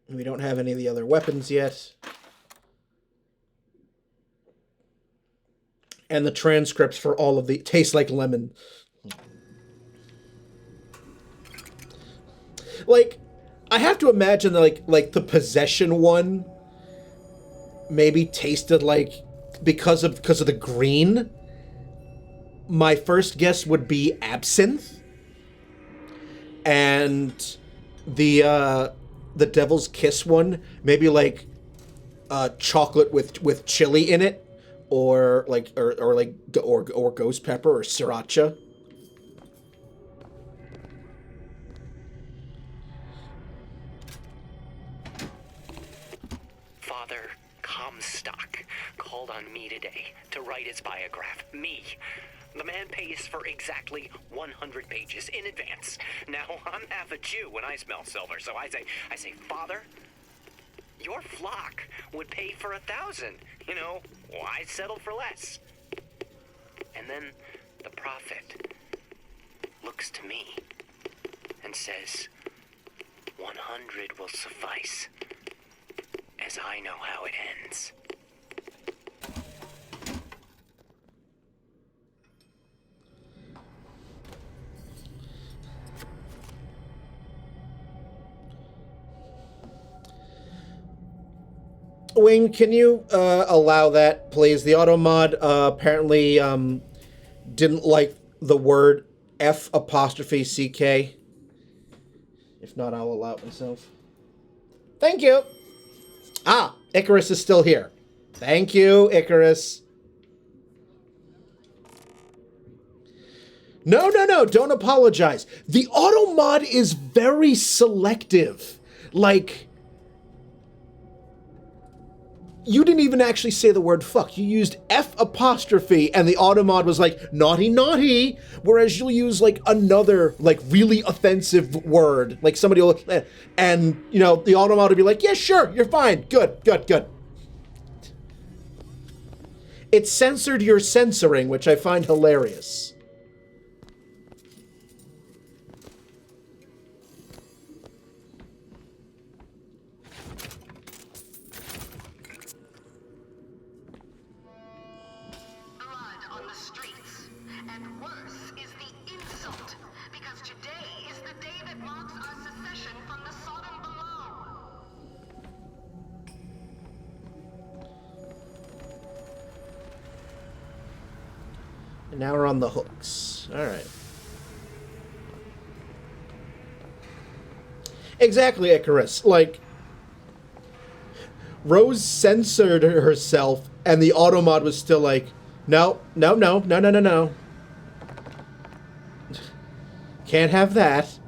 We don't have any of the other weapons yet. And the transcripts for all of the taste like lemon. Like, I have to imagine that like the possession one maybe tasted like because of the green. My first guess would be absinthe. And the Devil's Kiss one, maybe like chocolate with chili in it, or ghost pepper or sriracha. Father Comstock called on me today to write his biograph. Me. The man pays for exactly 100 pages in advance. Now, I'm half a Jew when I smell silver, so I say, Father, your flock would pay for 1,000. You know, why settle for less? And then the prophet looks to me and says, 100 will suffice, as I know how it ends. Wing, can you allow that, please? The auto mod apparently didn't like the word F apostrophe CK. If not, I'll allow it myself. Thank you. Ah, Icarus is still here. Thank you, Icarus. No, no, no, don't apologize. The auto mod is very selective. Like, you didn't even actually say the word fuck. You used F apostrophe, and the auto mod was like, naughty, naughty. Whereas you'll use, like, another, like, really offensive word. Like, somebody will, and, you know, the auto mod will be like, yeah, sure, you're fine. Good, good, good. It censored your censoring, which I find hilarious. And now we're on the hooks. All right. Exactly, Icarus. Like, Rose censored herself, and the auto mod was still like, no, no, no, no, no, no, no. Can't have that.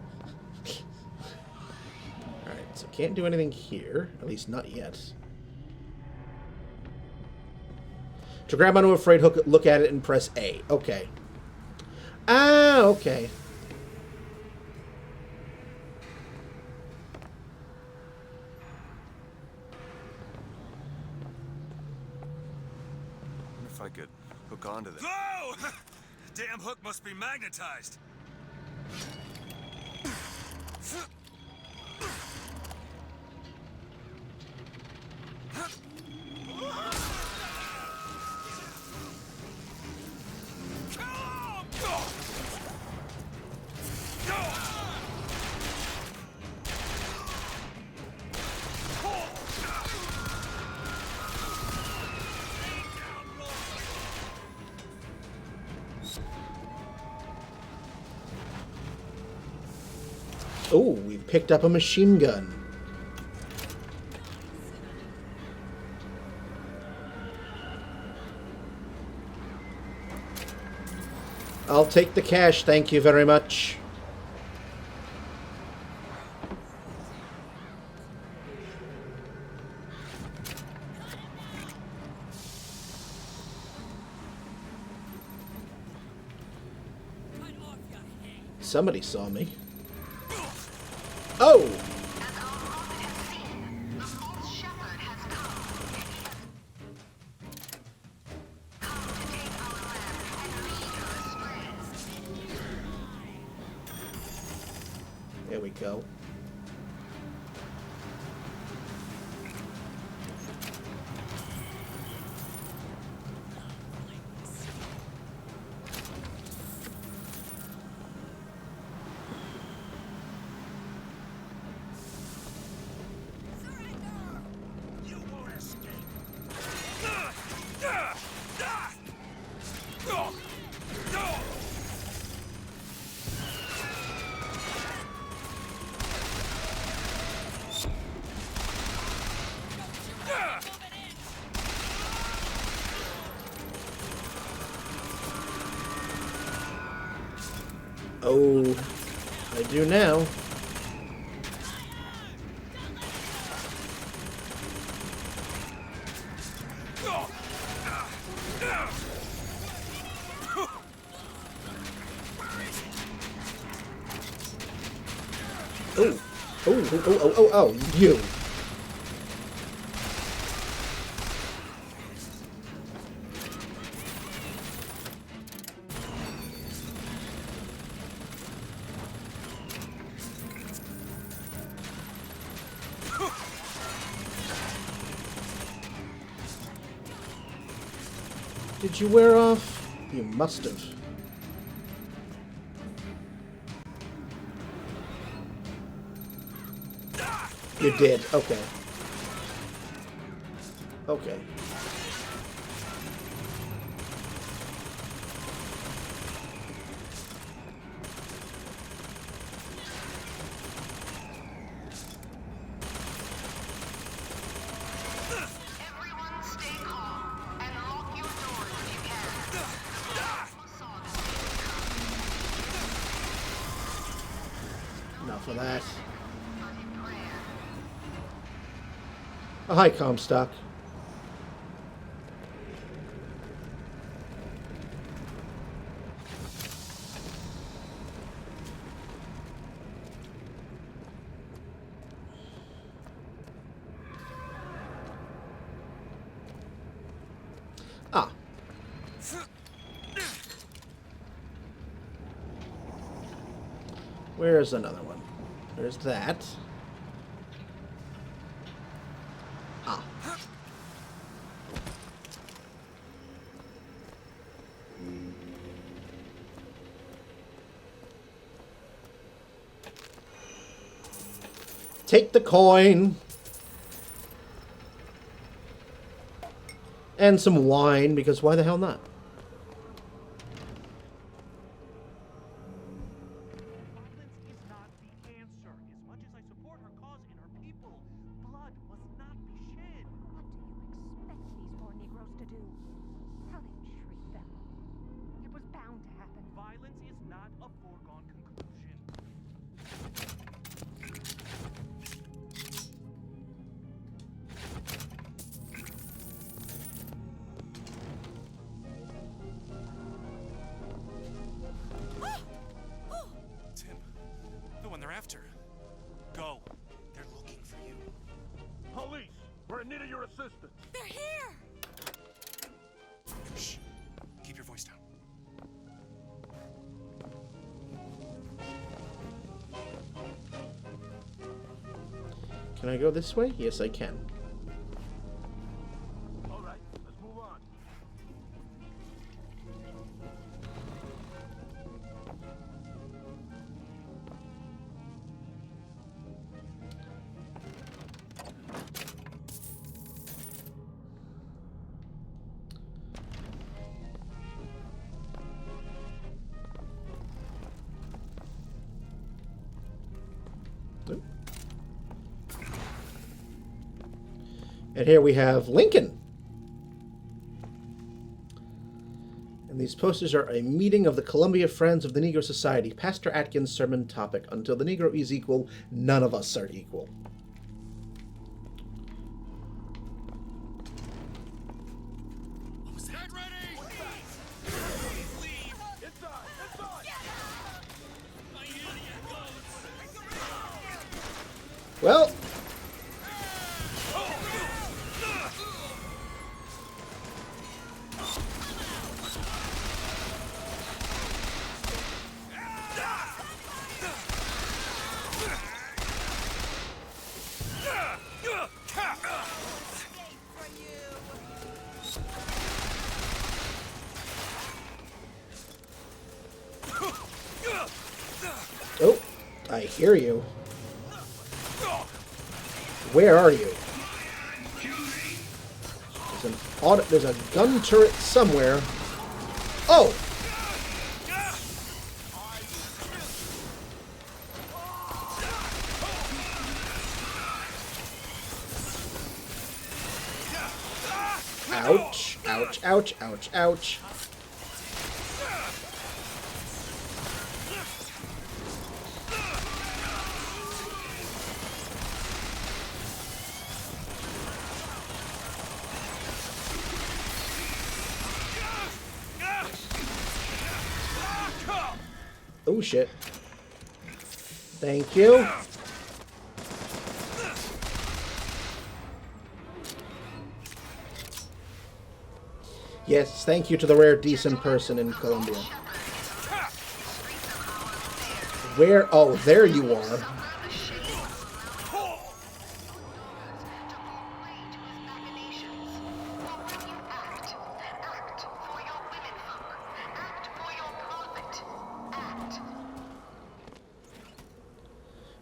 Alright, so can't do anything here. At least not yet. To grab onto a freight hook, look at it and press A. Okay. Ah, okay. If I could hook onto that. Whoa! Damn hook must be magnetized. Oh, we've picked up a machine gun. I'll take the cash, thank you very much. Somebody saw me. Oh! There we go. Oh, I do now. Oh, oh, you. Did you wear off? You must have. You did. Okay. Okay. Enough of that. Oh, hi, Comstock. Ah. Where's another one? There's that. Ah. Take the coin. And some wine, because why the hell not? After. Go. They're looking for you. Police! We're in need of your assistance! They're here! Shh. Keep your voice down. Can I go this way? Yes, I can. All right, let's move on. And here we have Lincoln. And these posters are a meeting of the Columbia Friends of the Negro Society. Pastor Atkins' sermon topic: Until the Negro is equal, none of us are equal. Get ready! Please leave! Inside! Inside! My idiot goes! Well, oh, I hear you. Where are you? There's a gun turret somewhere. Oh! Ouch, ouch, ouch, ouch, ouch. Oh shit. Thank you. Yes, thank you to the rare decent person in Colombia. Where? Oh, there you are.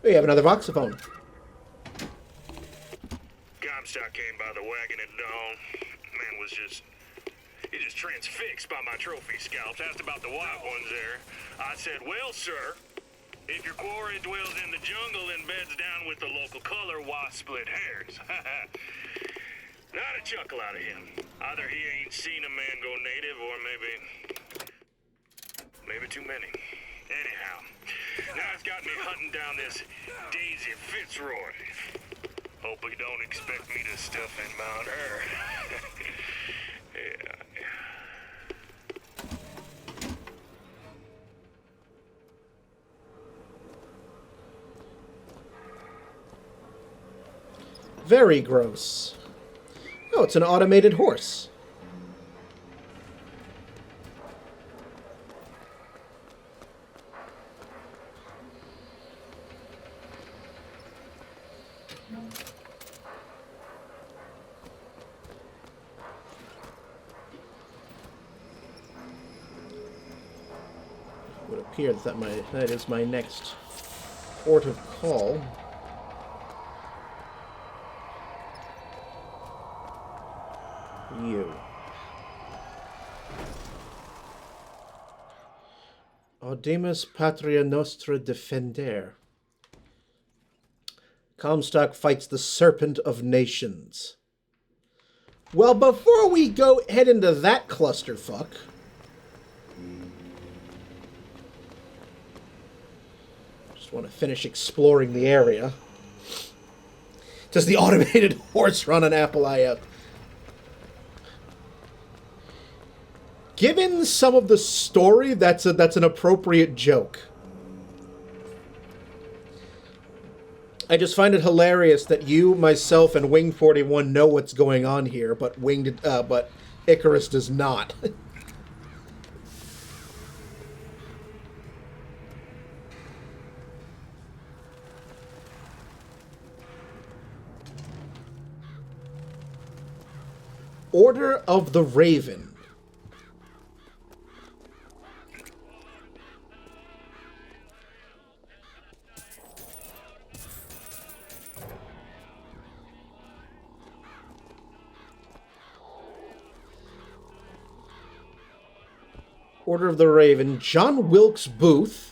We have another voxophone. Comstock came by the wagon at dawn. Man was just transfixed by my trophy scalps. Asked about the wild ones there. I said, well, sir, if your quarry dwells in the jungle and beds down with the local color, why split hairs? Not a chuckle out of him. Either he ain't seen a man go native, or maybe too many. Anyhow, now it's got me hunting down this Daisy Fitzroy. Hope he don't expect me to stuff and mount her. Yeah. Very gross. Oh, it's an automated horse. It would appear that is my next port of call. You. Audemus Patria Nostra Defender. Comstock fights the Serpent of Nations. Well, before we go head into that clusterfuck, just want to finish exploring the area. Does the automated horse run an apple eye out? Given some of the story, that's an appropriate joke. I just find it hilarious that you, myself, and Wing 41 know what's going on here, but but Icarus does not. Order of the Raven. Order of the Raven. John Wilkes Booth.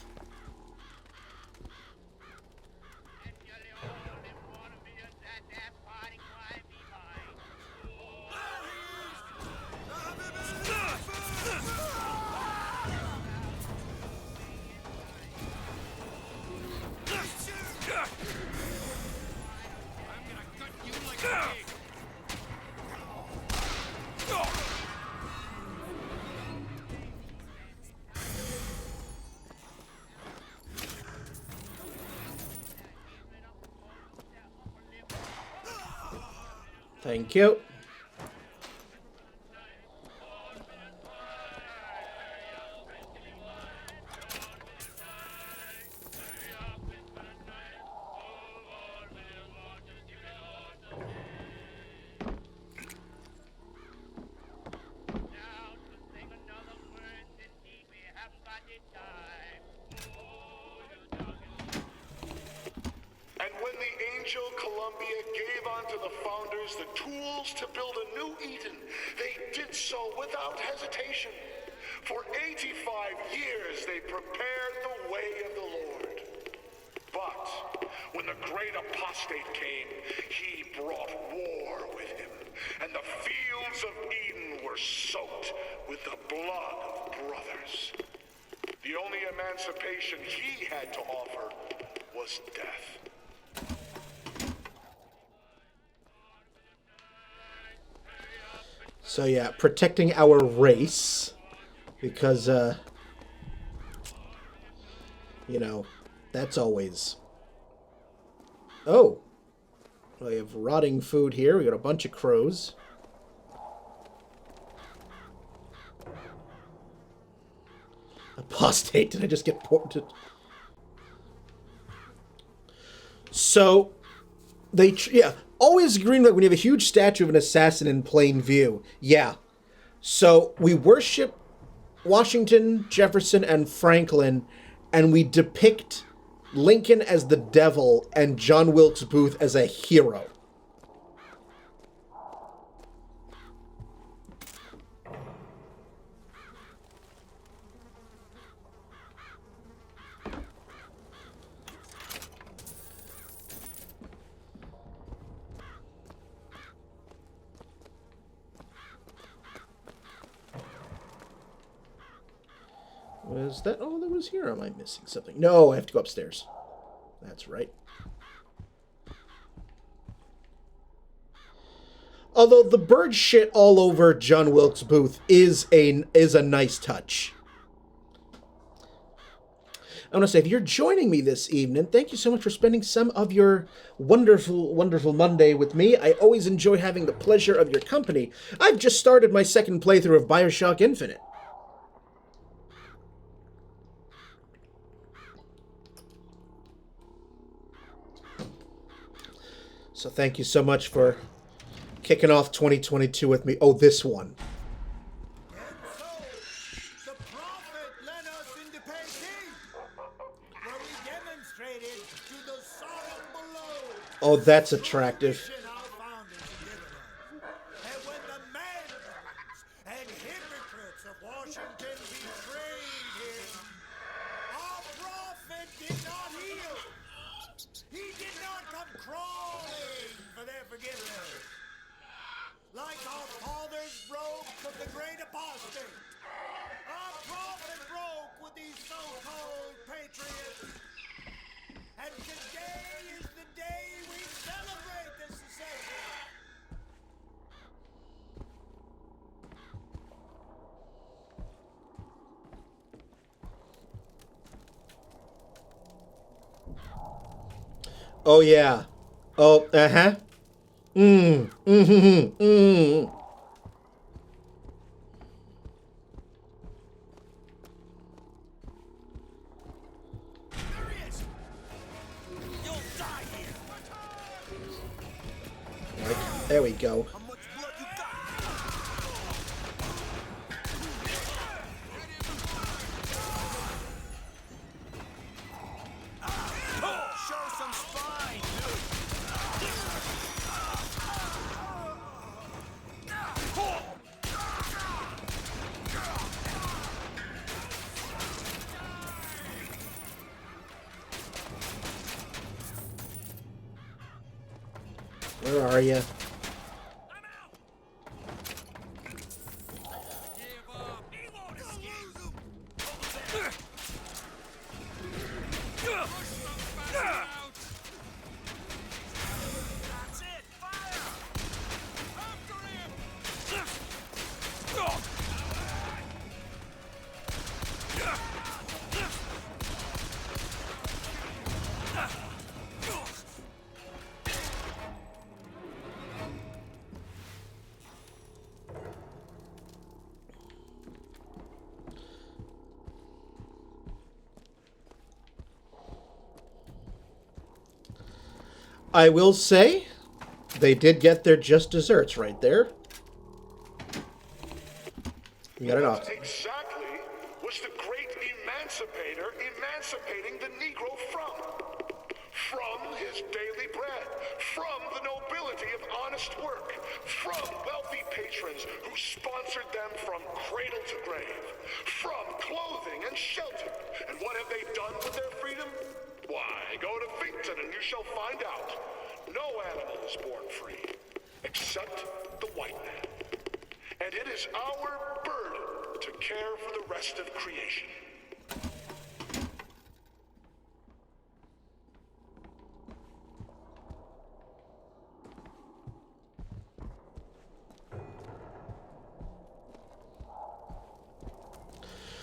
Thank you. And when the Angel Columbia gave unto the founders the tools to build a new Eden, they did so without hesitation. For 85 years they prepared the way of the Lord. But when the great apostate came, he brought war with him, and the fields of Eden were soaked with the blood of brothers. The only emancipation he had to offer was death. So yeah, protecting our race, because, you know, that's always... Oh, we have rotting food here. We got a bunch of crows. Apostate, did I just get ported? So, yeah, always agreeing that when you have a huge statue of an assassin in plain view. Yeah. So, we worship Washington, Jefferson, and Franklin, and we depict Lincoln as the devil and John Wilkes Booth as a hero. Was that all that was here? Or am I missing something? No, I have to go upstairs. That's right. Although the bird shit all over John Wilkes Booth is a nice touch. I want to say, if you're joining me this evening, thank you so much for spending some of your wonderful, wonderful Monday with me. I always enjoy having the pleasure of your company. I've just started my second playthrough of BioShock Infinite. So thank you so much for kicking off 2022 with me. Oh, this one. Oh, that's attractive. Like our fathers broke with the great apostate. Our prophet broke with these so-called patriots. And today is the day we celebrate this secession. Oh, yeah. Oh, uh-huh. Mm. There we go. Where are you? I will say, they did get their just desserts right there. You got it off. Exactly was the great emancipator emancipating the Negro from his daily bread, from the nobility of honest work, from wealthy patrons who sponsored them from cradle to grave, from clothing and shelter. And what have they done with their freedom? Why, go to Finkton and you shall find out. No animal is born free, except the white man. And it is our burden to care for the rest of creation.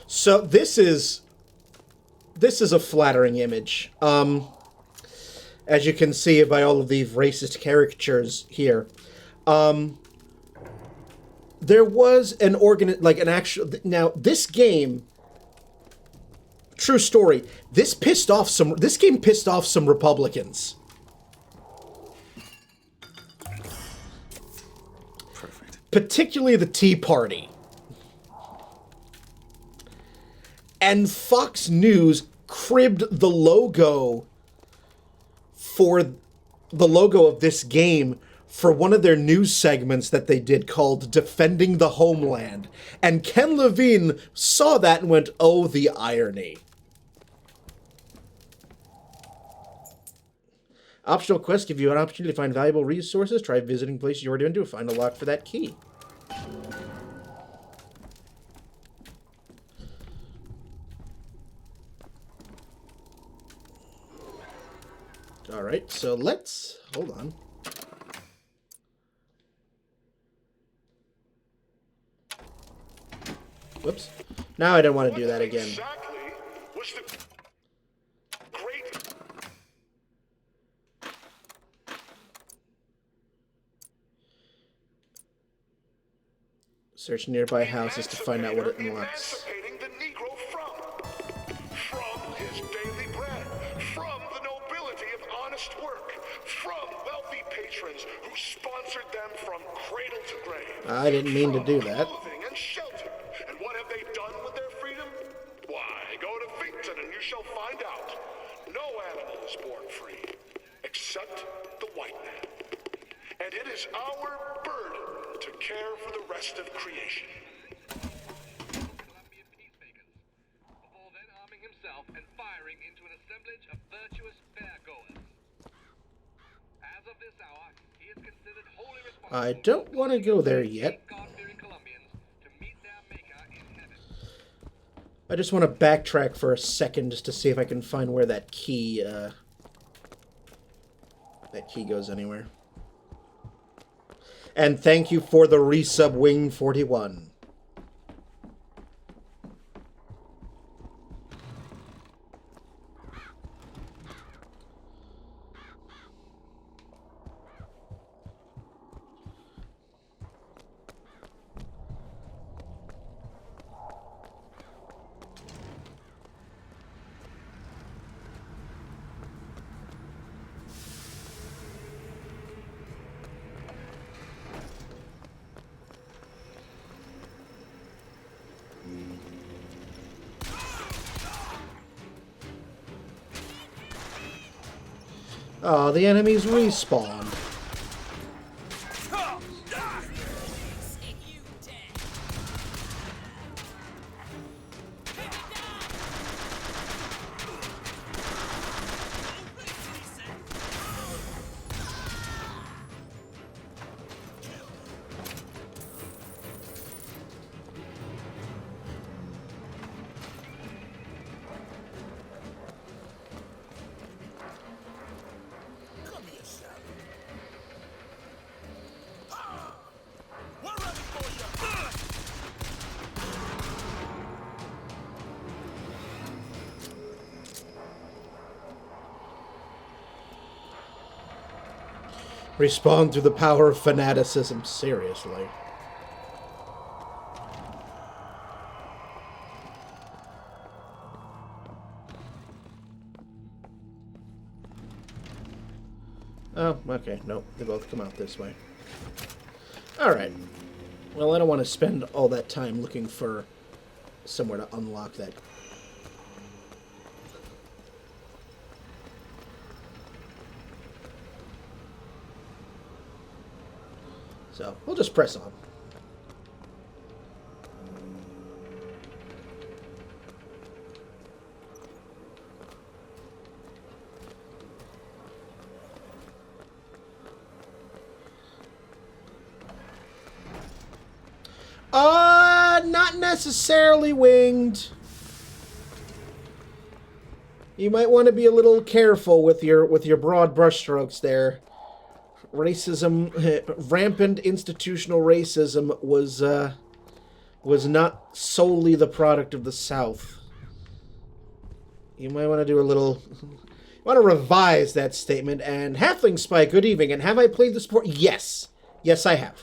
So this is a flattering image. As you can see by all of these racist caricatures here. There was an now this game, true story, this game pissed off some Republicans. Perfect. Particularly the Tea Party. And Fox News cribbed the logo for the logo of this game for one of their news segments that they did called Defending the Homeland. And Ken Levine saw that and went, oh, the irony. Optional quests give you an opportunity to find valuable resources. Try visiting places you already been to. Find a lock for that key. Alright, so let's... Hold on. Whoops. Now I don't want to do that again. Exactly was the great... Search nearby houses to find out what it unlocks. Emancipating the Negro from his daily bread, from the nobility of honest work, from wealthy patrons who sponsored them from cradle to grave. I didn't mean to do that. Clothing and shelter. And what have they done with their freedom? Why, go to Finkton and you shall find out. No animal is born free, except the white man. And it is our burden to care for the rest of creation. Colombian peacemakers, before then arming himself and firing into an assemblage of virtuous fairgoers. As of this hour, he is considered wholly responsible. I don't want to go there yet. I just want to backtrack for a second just to see if I can find where that key goes anywhere. And thank you for the resub, Wing 41. Oh, the enemies respawn. Respond through the power of fanaticism. Seriously. Oh, okay. Nope. They both come out this way. Alright. Well, I don't want to spend all that time looking for somewhere to unlock that. So, we'll just press on. Not necessarily winged. You might want to be a little careful with your broad brushstrokes there. Racism, rampant institutional racism was not solely the product of the South. You might want to do a little... You want to revise that statement. And Halfling Spy, good evening. And have I played this before? Yes. Yes, I have.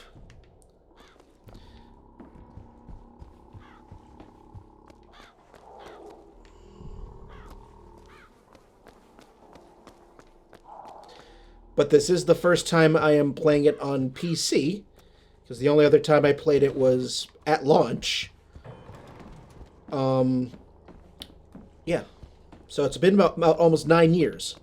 But this is the first time I am playing it on PC, because the only other time I played it was at launch. Yeah. So it's been about almost 9 years.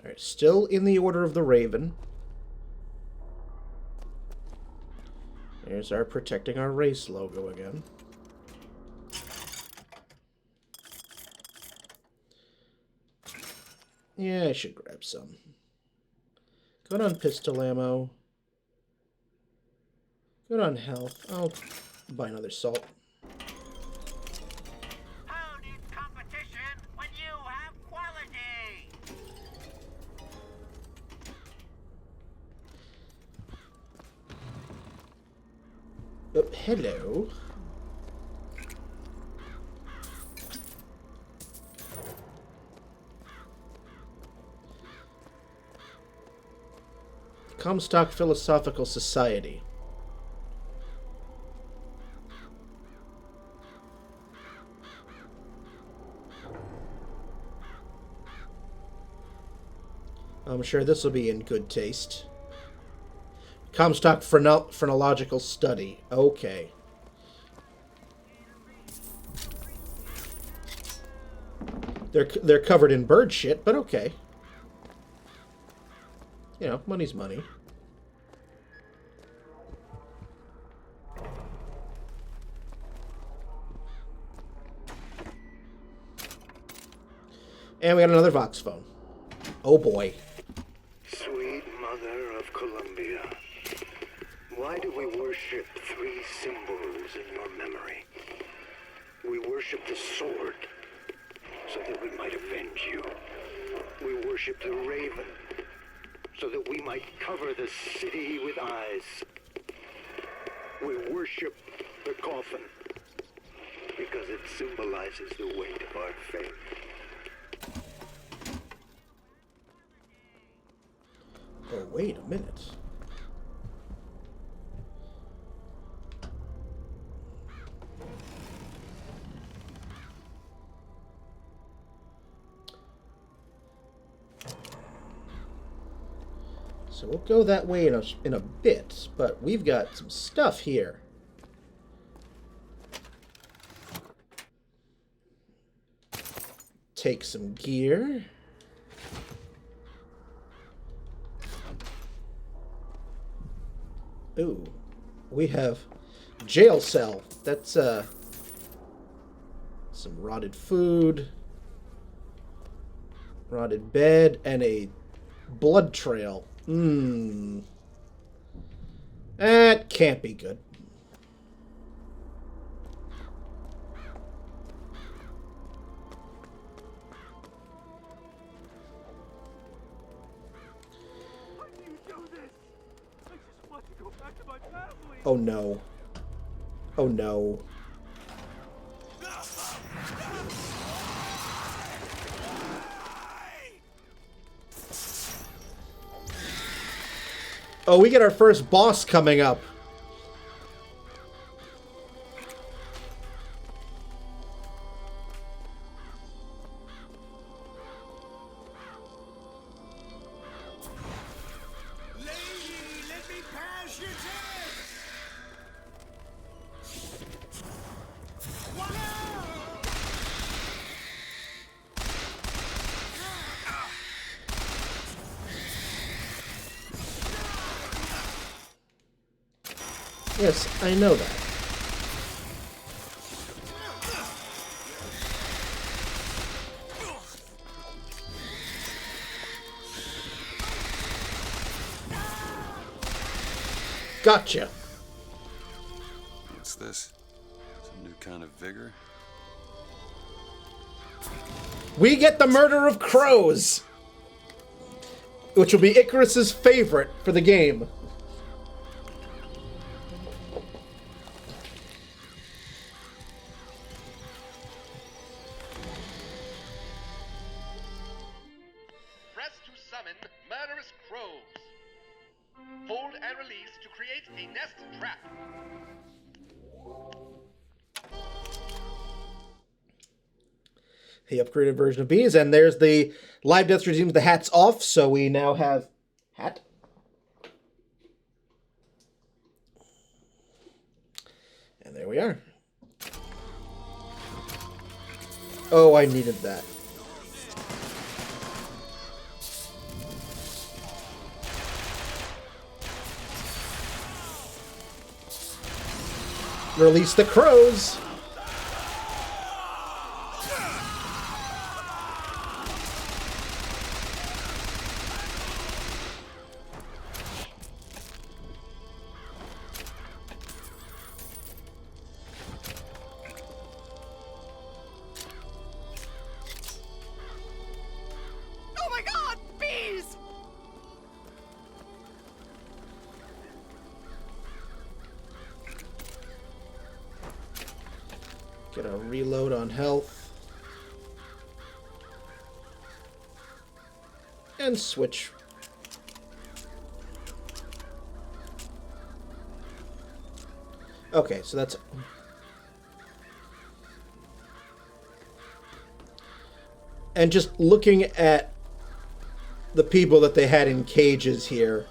Alright, still in the Order of the Raven. There's our protecting our race logo again. Yeah, I should grab some. Good on pistol ammo. Good on health. I'll buy another salt. Who needs competition when you have quality? Oh, hello. Comstock Philosophical Society. I'm sure this will be in good taste. Comstock Phrenological Study. Okay. They're covered in bird shit, but okay. You know, money's money. And we got another Vox phone. Oh boy. Sweet Mother of Columbia, why do we worship three symbols in your memory? We worship the sword, so that we might avenge you. We worship the raven, so that we might cover the city with eyes. We worship the coffin, because it symbolizes the weight of our faith. Oh, wait a minute. So we'll go that way in a bit, but we've got some stuff here. Take some gear. Ooh, we have jail cell. That's some rotted food, rotted bed, and a blood trail. That can't be good. Oh no. Oh no. Oh, we get our first boss coming up. Yes, I know that. Gotcha. What's this? Some new kind of vigor? We get the Murder of Crows, which will be Icarus's favorite for the game. summon murderous crows. Hold and release to create a nest trap. The upgraded version of bees, and there's the live death regime with the hats off, so we now have hat. And there we are. Oh, I needed that. Release the crows. Oh my god, bees! Get a reload on health. And switch. Okay, so that's... And just looking at the people that they had in cages here,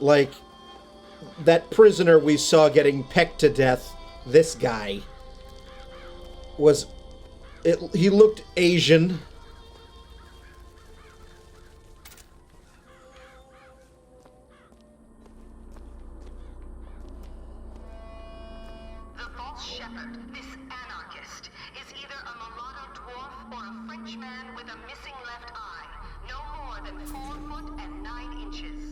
like that prisoner we saw getting pecked to death, this guy was... he looked Asian. The false shepherd, this anarchist, is either a mulatto dwarf or a French man with a missing left eye. No more than 4 foot and 9 inches.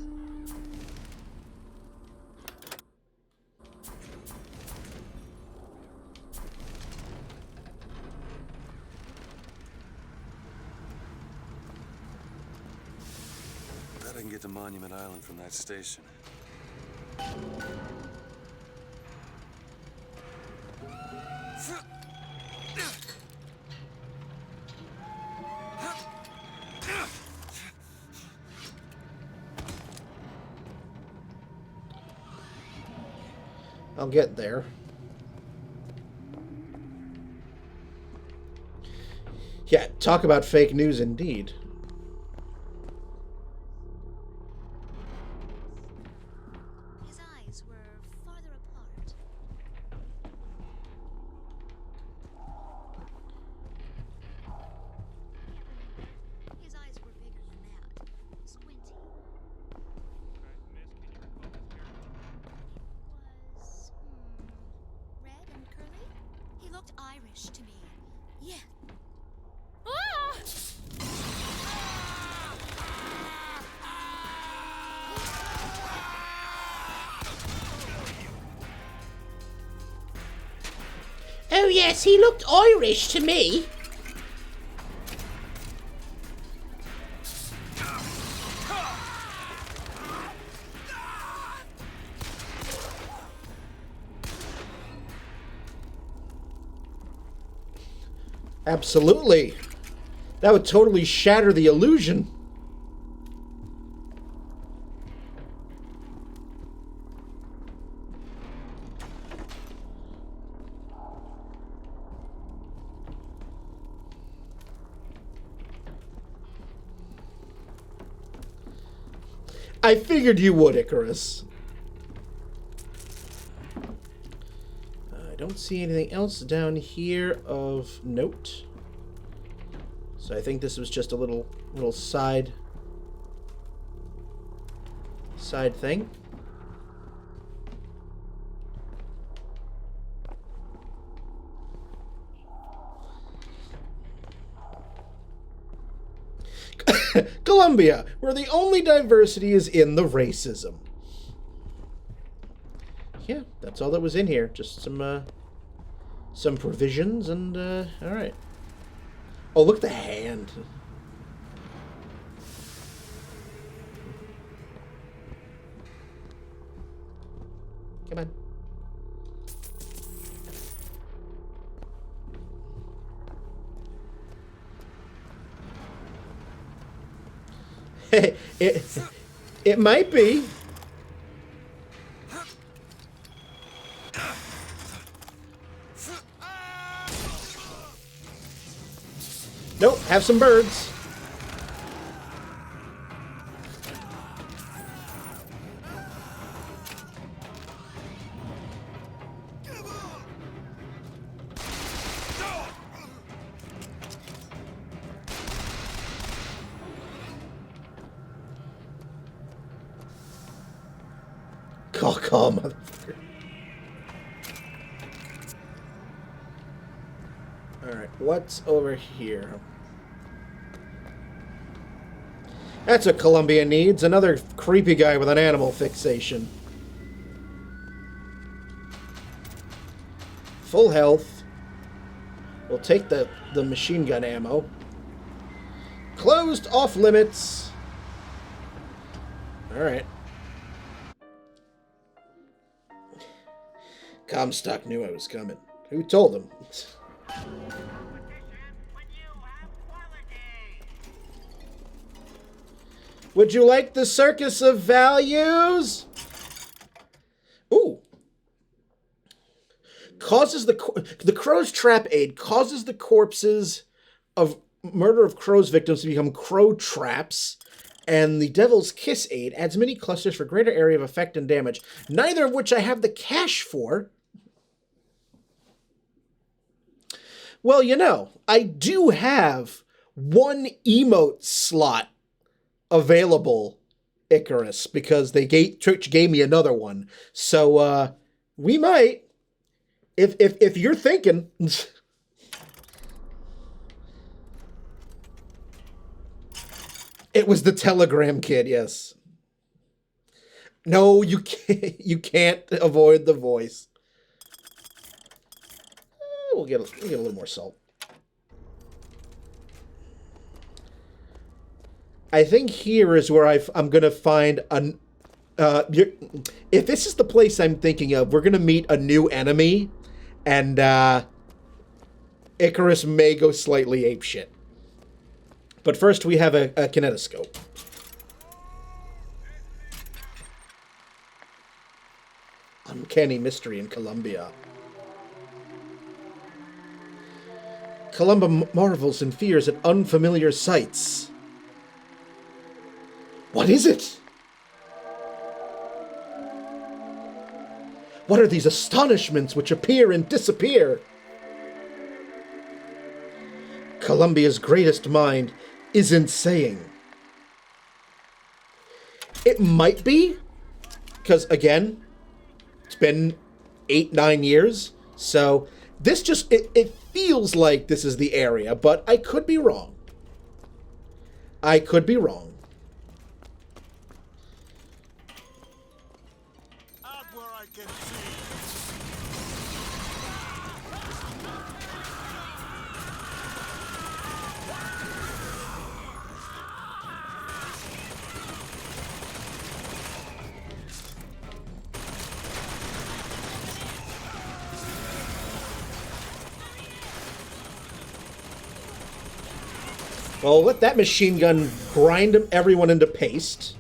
Bet I can get to Monument Island from that station. I'll get there. Yeah, talk about fake news indeed. His eyes were farther apart. His eyes were bigger than that. Squinty. Was, red and curly? He looked Irish to me. Yeah. Ah! Oh yes, he looked Irish to me. Absolutely. That would totally shatter the illusion. I figured you would, Icarus. I don't see anything else down here of note. So I think this was just a little side thing. Colombia, where the only diversity is in the racism. Yeah, that's all that was in here. Just some provisions and all right. Oh, look at the hand. Come on. it might be. Nope, have some birds. Call, motherfucker. Alright, what's over here? That's what Columbia needs. Another creepy guy with an animal fixation. Full health. We'll take the machine gun ammo. Closed off limits. Alright. Comstock knew I was coming. Who told him? Would you like the circus of values? Ooh. Causes the crow's trap aid causes the corpses of murder of crow's victims to become crow traps, and the devil's kiss aid adds mini clusters for greater area of effect and damage, neither of which I have the cash for. Well, you know, I do have one emote slot available, Icarus, because Twitch gave me another one. So we might, if you're thinking. It was the Telegram kid, yes. No, you can't avoid the voice. We'll get a little more salt. I think here is where I'm going to find an... if this is the place I'm thinking of, we're going to meet a new enemy, and Icarus may go slightly apeshit. But first we have a kinetoscope. Uncanny mystery in Columbia. Columba marvels and fears at unfamiliar sights. What is it? What are these astonishments which appear and disappear? Columbia's greatest mind isn't saying. It might be, because again, it's been 8-9 years, so this just, it feels like this is the area, but I could be wrong. I could be wrong. Well, let that machine gun grind everyone into paste.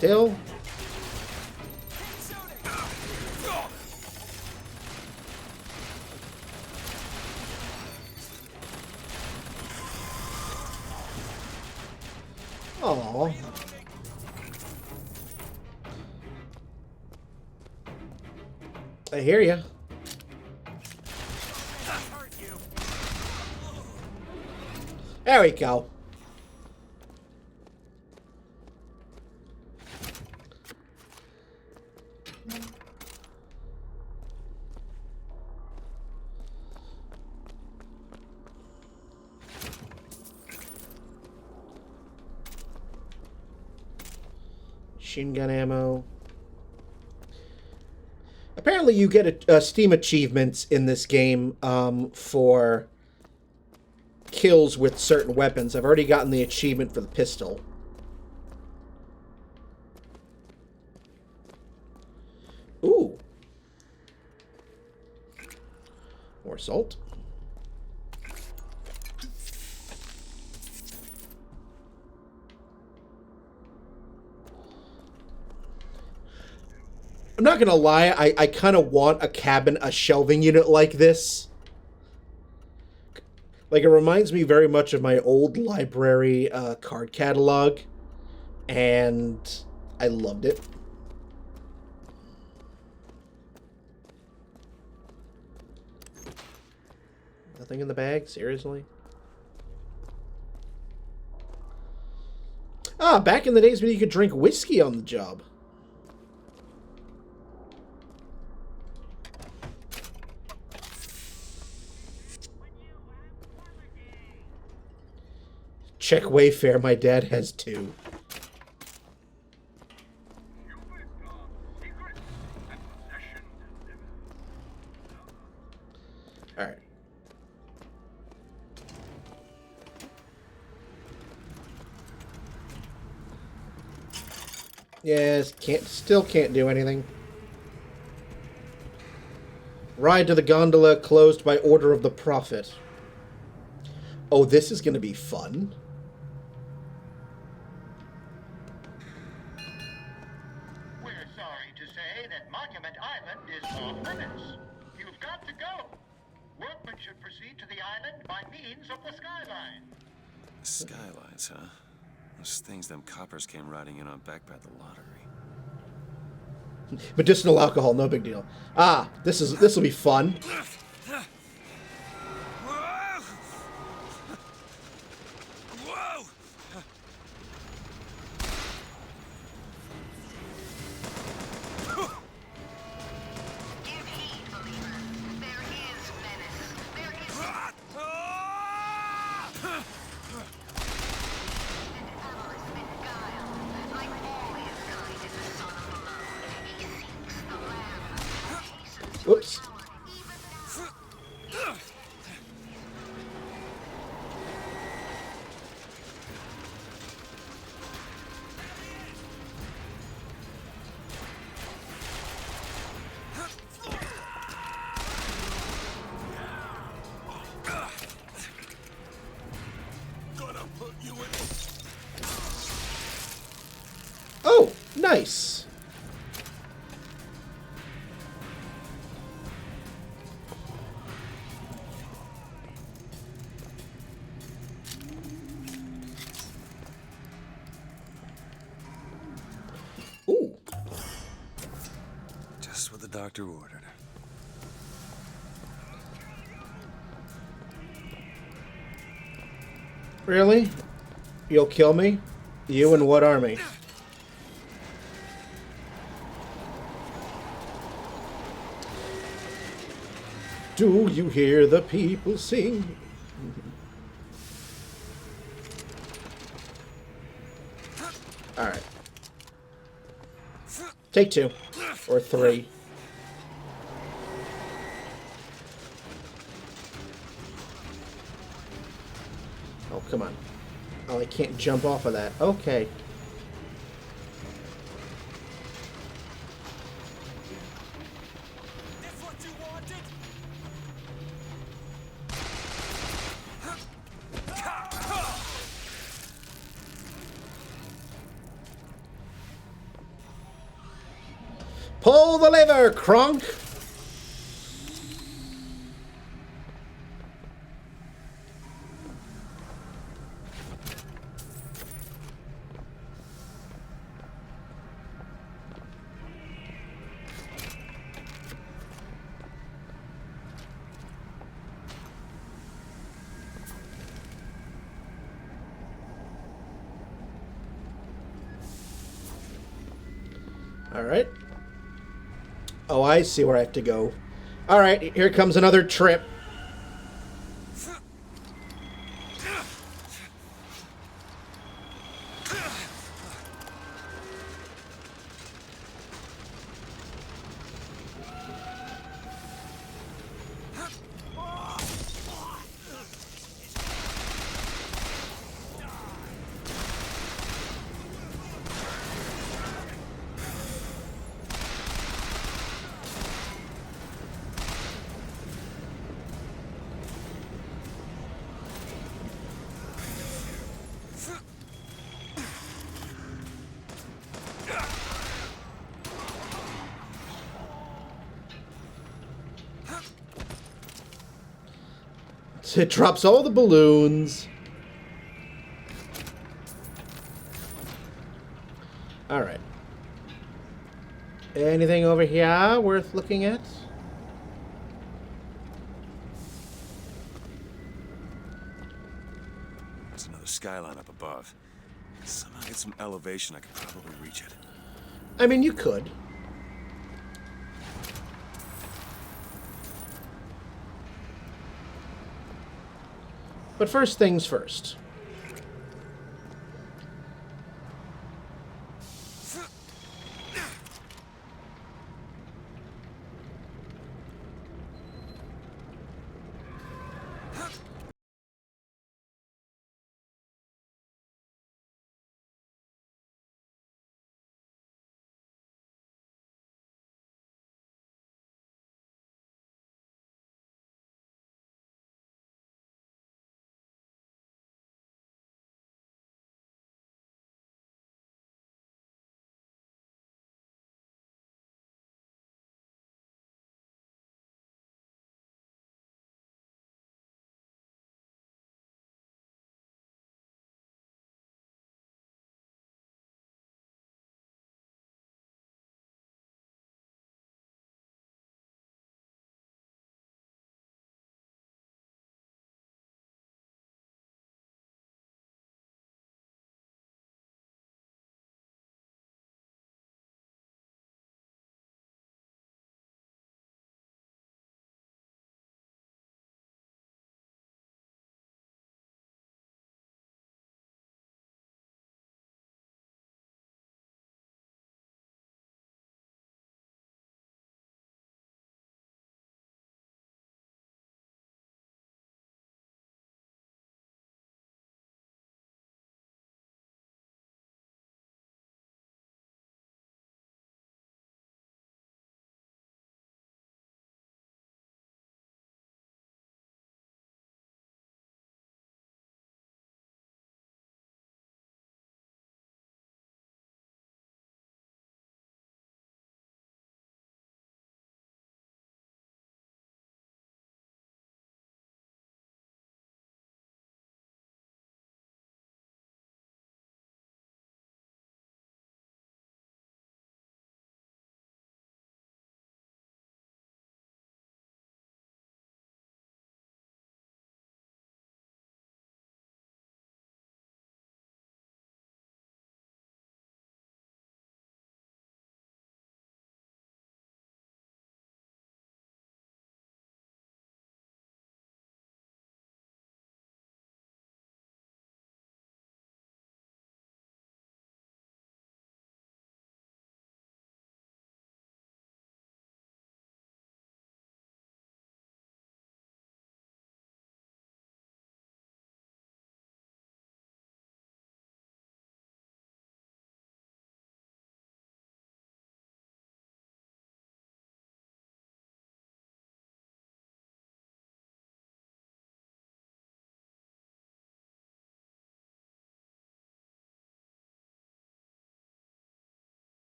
Still. Aww. I hear ya. There we go. Machine gun ammo. Apparently you get Steam achievements in this game for kills with certain weapons. I've already gotten the achievement for the pistol. Ooh. More salt. I'm not gonna lie, I kind of want a shelving unit like this. Like, it reminds me very much of my old library card catalog, and I loved it. Nothing in the bag? Seriously? Ah, back in the days when you could drink whiskey on the job. Check Wayfair, my dad has 2. Alright. Yes, still can't do anything. Ride to the gondola closed by order of the Prophet. Oh, this is going to be fun. We're sorry to say that Monument Island is off limits. You've got to go. Workmen should proceed to the island by means of the skyline. Skylines, huh? Those things them coppers came riding in on back by the lottery. Medicinal alcohol, no big deal. Ah, this will be fun. Whoops. Oh, nice. Ooh. Just what the doctor ordered. Really? You'll kill me? You and what army? Do you hear the people sing? Alright. Take 2. Or 3. Oh, come on. Oh, I can't jump off of that. Okay. Pull the lever, Kronk! Alright. Oh, I see where I have to go. Alright, here comes another trip. It drops all the balloons. Alright. Anything over here worth looking at? There's another skyline up above. Somehow get some elevation, I could probably reach it. I mean, you could. But first things first.